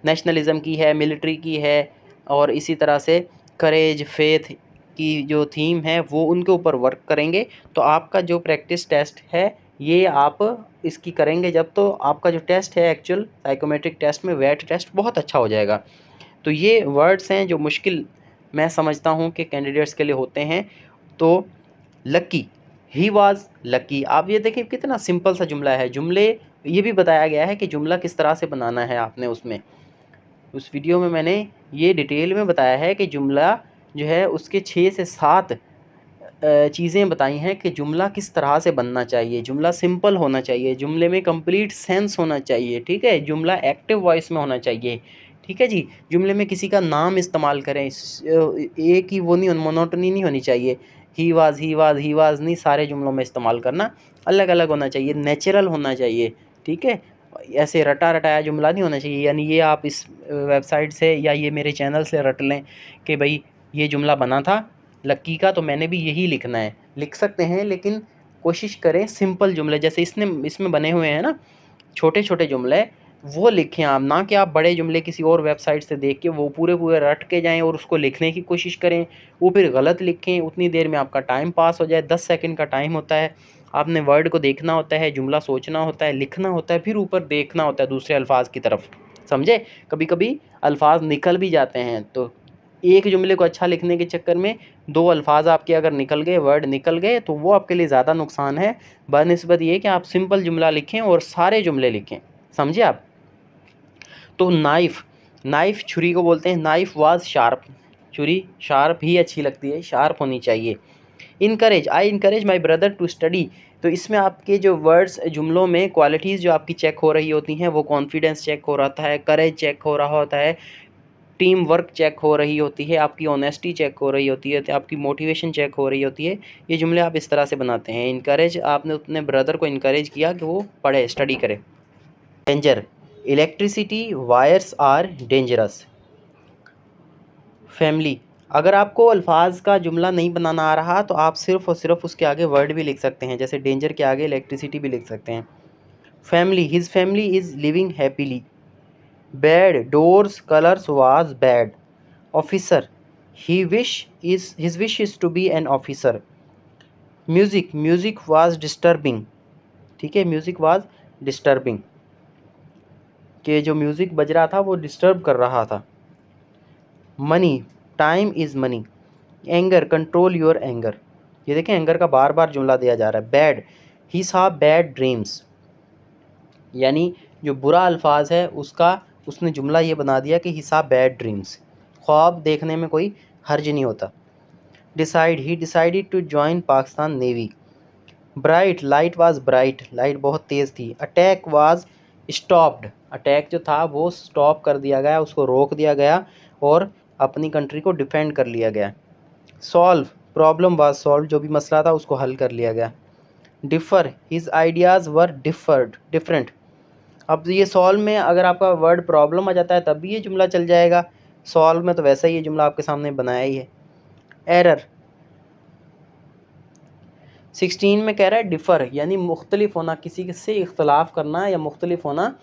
नेशनलिज़म की है, मिलिट्री की है, और इसी तरह से करेज, फेथ की जो थीम है वो उनके ऊपर वर्क करेंगे। तो आपका जो प्रैक्टिस टेस्ट है ये आप इसकी करेंगे जब, तो आपका जो टेस्ट है एक्चुअल साइकोमेट्रिक टेस्ट में वेट टेस्ट बहुत अच्छा हो जाएगा। तो ये वर्ड्स हैं जो मुश्किल मैं समझता हूँ कि कैंडिडेट्स के लिए होते हैं। तो लकी, ही वाज लकी, आप ये देखिए कितना सिंपल सा जुमला है। जुमले ये भी बताया गया है कि जुमला किस तरह से बनाना है। आपने उसमें उस वीडियो में मैंने ये डिटेल में बताया है कि जुमला जो है उसके 6 से 7 चीज़ें बताई हैं कि जुमला किस तरह से बनना चाहिए। जुमला सिंपल होना चाहिए, जुमले में कंप्लीट सेंस होना चाहिए, ठीक है। जुमला एक्टिव वॉइस में होना चाहिए, ठीक है जी। जुमले में किसी का नाम इस्तेमाल करें, एक ही वो नहीं, मोनोटनी नहीं होनी चाहिए। ही वाज नहीं, सारे जुमलों में इस्तेमाल करना, अलग अलग होना चाहिए, नेचुरल होना चाहिए, ठीक है। ऐसे रटा रटाया जुमला नहीं होना चाहिए, यानी ये आप इस वेबसाइट से या ये मेरे चैनल से रट लें कि भाई ये जुमला बना था लक्की का, तो मैंने भी यही लिखना है। लिख सकते हैं, लेकिन कोशिश करें सिंपल जुमले, जैसे इसमें बने हुए हैं ना छोटे छोटे जुमले, वो लिखें आप, ना कि आप बड़े जुमले किसी और वेबसाइट से देख के वो पूरे पूरे रट के जाएं और उसको लिखने की कोशिश करें, वो फिर गलत लिखें, उतनी देर में आपका टाइम पास हो जाए। 10 सेकंड का टाइम होता है, आपने वर्ड को देखना होता है, जुमला सोचना होता है, लिखना होता है, फिर ऊपर देखना होता है दूसरे अल्फाज की तरफ, समझे। कभी कभी अल्फाज निकल भी जाते हैं, तो एक जुमले को अच्छा लिखने के चक्कर में 2 अल्फाज आपके अगर निकल गए, वर्ड निकल गए, तो वो आपके लिए ज़्यादा नुकसान है बनिस्बत ये कि आप सिंपल जुमला लिखें और सारे जुमले लिखें, समझे आप। तो नाइफ़ छुरी को बोलते हैं, नाइफ़ वाज शार्प, छुरी शार्प ही अच्छी लगती है, शार्प होनी चाहिए। Encourage, I encourage my brother to study, तो इसमें आपके जो वर्ड्स जुमलों में क्वालिटीज़ जो आपकी चेक हो रही होती हैं, वो कॉन्फिडेंस चेक हो रहा है, करेज चेक हो रहा होता है, टीम वर्क चेक हो रही होती है, आपकी ऑनेस्टी चेक हो रही होती है, आपकी मोटिवेशन चेक हो रही होती है। ये जुमले आप इस तरह से बनाते हैं। इनकरेज, आपने अपने ब्रदर को इनकरेज किया कि वो पढ़े, स्टडी करे। Danger, electricity wires are dangerous. Family, अगर आपको अल्फाज का जुमला नहीं बनाना आ रहा तो आप सिर्फ़ और सिर्फ उसके आगे वर्ड भी लिख सकते हैं, जैसे डेंजर के आगे इलेक्ट्रिसिटी भी लिख सकते हैं। Family, his family is living happily. Bad, doors colours was bad. Officer, his wish is to be an officer. Music was disturbing, ठीक है, म्यूज़िक वाज डिस्टर्बिंग, कि जो म्यूज़िक बज रहा था वो डिस्टर्ब कर रहा था। Money, time is money. Anger, control your anger, ये देखें एंगर का बार बार जुमला दिया जा रहा है। Bad, he saw bad dreams, यानी जो बुरा अल्फाज है उसने जुमला ये बना दिया कि ही सॉ बैड ड्रीम्स। ख्वाब देखने में कोई हर्ज नहीं होता। Decide, he decided to join Pakistan navy. Bright, light was bright, light बहुत तेज़ थी। अटैक वाज स्टॉप्ड, अटैक जो था वो स्टॉप कर दिया गया, उसको रोक दिया गया और अपनी कंट्री को डिफेंड कर लिया गया। सॉल्व, प्रॉब्लम वाज सॉल्व, जो भी मसला था उसको हल कर लिया गया। Differ, his ideas were different, अब ये सॉल्व में अगर आपका वर्ड प्रॉब्लम आ जाता है तब भी ये जुमला चल जाएगा, सॉल्व में तो वैसा ही ये जुमला आपके सामने बनाया ही है। एरर 16 में कह रहा है डिफ़र, यानी मुख्तलिफ होना, किसी से इख्तलाफ करना या मुख्तलिफ होना,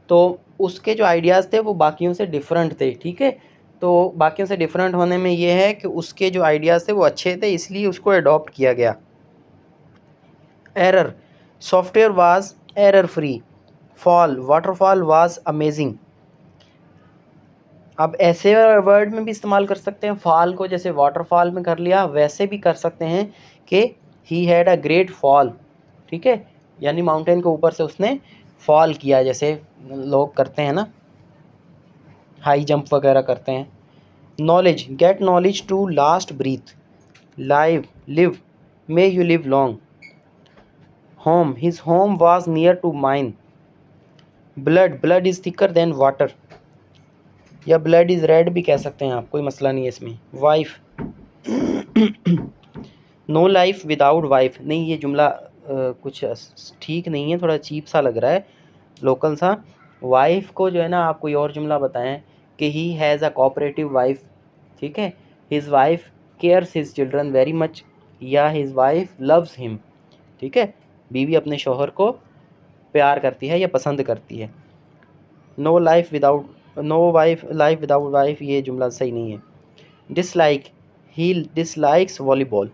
तो उसके जो आइडियाज़ थे वो बाकियों से डिफरेंट थे। ठीक है, तो बाकियों से डिफरेंट होने में ये है कि उसके जो आइडियाज़ थे वो अच्छे थे, इसलिए उसको अडॉप्ट किया गया। Error software was error free, fall waterfall was amazing. अब ऐसे वर्ड में भी इस्तेमाल कर सकते हैं, फॉल को जैसे वाटरफॉल में कर लिया, वैसे भी कर सकते हैं कि he had a great fall. ठीक है, यानी माउंटेन के ऊपर से उसने फॉल किया, जैसे लोग करते हैं ना, हाई जंप वगैरह करते हैं। Knowledge get knowledge to last breath, live may you live long. Home his home was near to mine. Blood is thicker than water, या ब्लड इज रेड भी कह सकते हैं आप, कोई मसला नहीं है इसमें। Wife no life without wife, नहीं ये जुमला कुछ ठीक नहीं है, थोड़ा चीप सा लग रहा है, लोकल सा। वाइफ को जो है ना आप कोई और जुमला बताएं कि ही हैज़ अ कोऑपरेटिव वाइफ। ठीक है, his wife cares his children very much, या हिज वाइफ लव्स हिम। ठीक है, बीवी अपने शौहर को प्यार करती है या पसंद करती है। नो लाइफ विदाउट वाइफ ये जुमला सही नहीं है। Dislike he dislikes volleyball.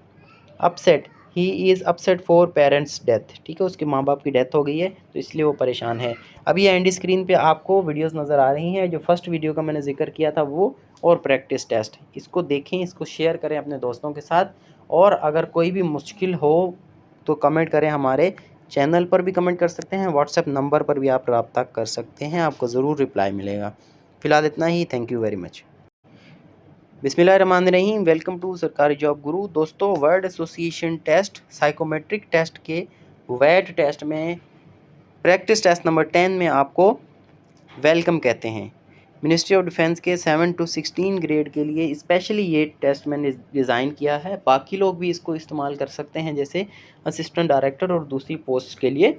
Upset he is upset for parents death. ठीक है, उसके माँ बाप की डेथ हो गई है तो इसलिए वो परेशान है। अभी एंड स्क्रीन पे आपको वीडियोस नज़र आ रही हैं, जो फर्स्ट वीडियो का मैंने जिक्र किया था वो, और प्रैक्टिस टेस्ट, इसको देखें, इसको शेयर करें अपने दोस्तों के साथ। और अगर कोई भी मुश्किल हो तो कमेंट करें, हमारे चैनल पर भी कमेंट कर सकते हैं, व्हाट्सएप नंबर पर भी आप रब्ता कर सकते हैं, आपको ज़रूर रिप्लाई मिलेगा। फ़िलहाल इतना ही, थैंक यू वेरी मच। बिस्मिल्लाहिर्रहमानिर्रहीम, वेलकम टू सरकारी जॉब गुरु। दोस्तों, word association test psychometric test के वैट टेस्ट में प्रैक्टिस टेस्ट नंबर 10 में आपको वेलकम कहते हैं। मिनिस्ट्री ऑफ डिफेंस के 7 to 16 ग्रेड के लिए स्पेशली ये टेस्ट मैंने डिज़ाइन किया है। बाकी लोग भी इसको इस्तेमाल कर सकते हैं, जैसे असिस्टेंट डायरेक्टर और दूसरी पोस्ट के लिए,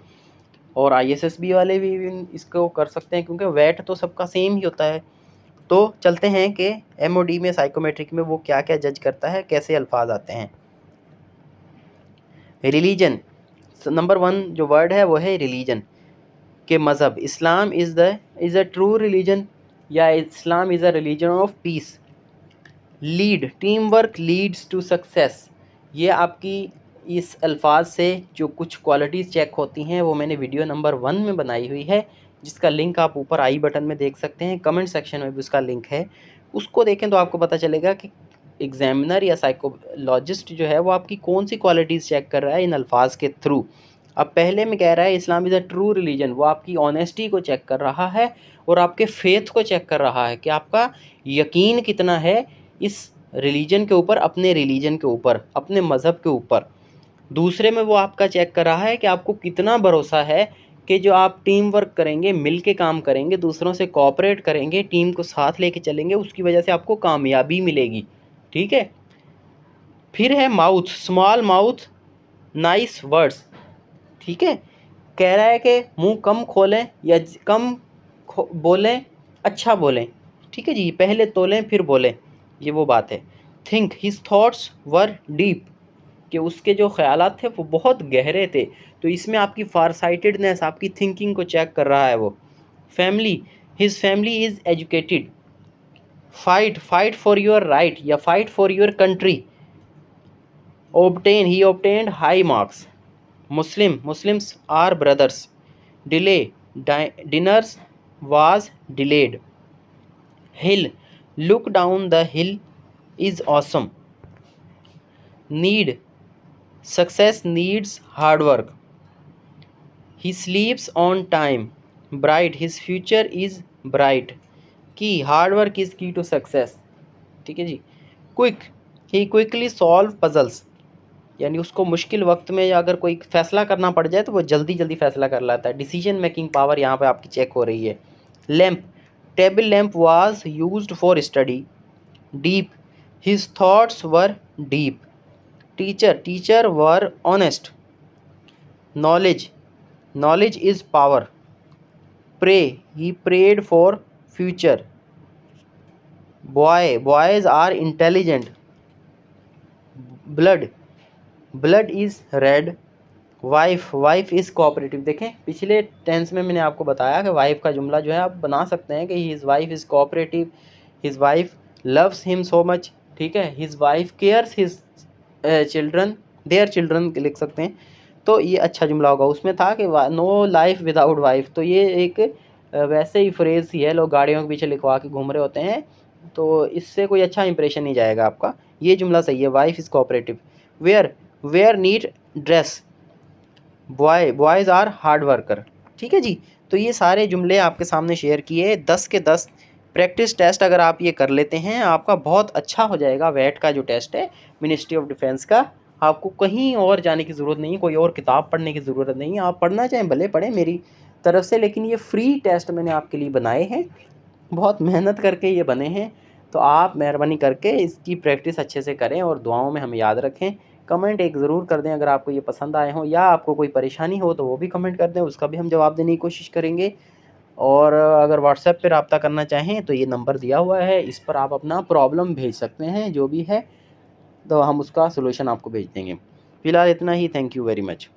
और ISSB वाले भी इसको कर सकते हैं, क्योंकि वैट तो सबका सेम ही होता है। तो चलते हैं कि MOD में साइकोमेट्रिक में वो क्या क्या जज करता है, कैसे अल्फाज आते हैं। रिलीजन नंबर 1 जो वर्ड है वो है रिलीजन, के मज़हब। Islam is a true religion, या Islam is a religion of peace. Lead team work leads to success, ये आपकी इस अल्फाज से जो कुछ क्वालिटीज़ चेक होती हैं वो मैंने वीडियो नंबर 1 में बनाई हुई है, जिसका लिंक आप ऊपर आई बटन में देख सकते हैं, कमेंट सेक्शन में भी उसका लिंक है, उसको देखें तो आपको पता चलेगा कि एग्जामिनर या साइकोलॉजिस्ट जो है वो आपकी कौन सी क्वालिटीज़ चेक कर रहा है इन अल्फाज के थ्रू। अब पहले में कह रहा है इस्लाम इज़ अ ट्रू रिलीजन, वो आपकी ऑनेस्टी को चेक कर रहा है और आपके फेथ को चेक कर रहा है कि आपका यकीन कितना है इस रिलीजन के ऊपर, अपने रिलीजन के ऊपर, अपने मज़हब के ऊपर। दूसरे में वो आपका चेक कर रहा है कि आपको कितना भरोसा है कि जो आप टीम वर्क करेंगे, मिल के काम करेंगे, दूसरों से कोऑपरेट करेंगे, टीम को साथ लेके चलेंगे, उसकी वजह से आपको कामयाबी मिलेगी। ठीक है, फिर है mouth, small mouth nice words. ठीक है, कह रहा है कि मुंह कम खोलें या कम बोलें, अच्छा बोलें। ठीक है जी, पहले तोलें फिर बोलें, ये वो बात है। थिंक हिज थॉट्स वर डीप, कि उसके जो ख्यालात थे वो बहुत गहरे थे, तो इसमें आपकी फारसाइटेडनेस, आपकी थिंकिंग को चेक कर रहा है वो। Family his family is educated. Fight for your right या fight for your country. Obtain he obtained high marks. Muslims are brothers. Delay dinners was delayed. Hill look down the hill is awesome. Need success needs hard work. He sleeps on time. Bright his future is bright. Key hard work is key to success. ठीक है जी। Quick he quickly solve puzzles, यानी उसको मुश्किल वक्त में या अगर कोई फैसला करना पड़ जाए तो वो जल्दी जल्दी फैसला कर लाता है। डिसीजन मेकिंग पावर यहाँ पे आपकी चेक हो रही है। Lamp table lamp was used for study. Deep his thoughts were deep. Teacher were honest. Knowledge is power. he prayed for future. Boys are intelligent. blood is red. Wife is cooperative. देखें पिछले tense में मैंने आपको बताया कि wife का जुमला जो है आप बना सकते हैं कि his wife is cooperative, his wife loves him so much, ठीक है, his wife cares his children, their children लिख सकते हैं। तो ये अच्छा जुमला होगा। उसमें था कि नो लाइफ विदाउट वाइफ, तो ये एक वैसे ही फ्रेज़ ही है, लोग गाड़ियों के पीछे लिखवा के घूम रहे होते हैं, तो इससे कोई अच्छा इंप्रेशन नहीं जाएगा आपका। ये जुमला सही है, wife is cooperative. Wear neat dress, boys are hard worker. ठीक है जी, तो ये सारे जुमले आपके सामने शेयर किए। 10 के 10 प्रैक्टिस टेस्ट अगर आप ये कर लेते हैं आपका बहुत अच्छा हो जाएगा। वेट का जो टेस्ट है मिनिस्ट्री ऑफ डिफेंस का, आपको कहीं और जाने की ज़रूरत नहीं, कोई और किताब पढ़ने की ज़रूरत नहीं। आप पढ़ना चाहें भले पढ़ें मेरी तरफ से, लेकिन ये फ्री टेस्ट मैंने आपके लिए बनाए हैं, बहुत मेहनत करके ये बने हैं। तो आप मेहरबानी करके इसकी प्रैक्टिस अच्छे से करें और दुआओं में हमें याद रखें। कमेंट एक ज़रूर कर दें अगर आपको ये पसंद आए हों, या आपको कोई परेशानी हो तो वो भी कमेंट कर दें, उसका भी हम जवाब देने की कोशिश करेंगे। और अगर व्हाट्सएप पे रब्ता करना चाहें तो ये नंबर दिया हुआ है, इस पर आप अपना प्रॉब्लम भेज सकते हैं जो भी है, तो हम उसका सलूशन आपको भेज देंगे। फ़िलहाल इतना ही। Thank you very much.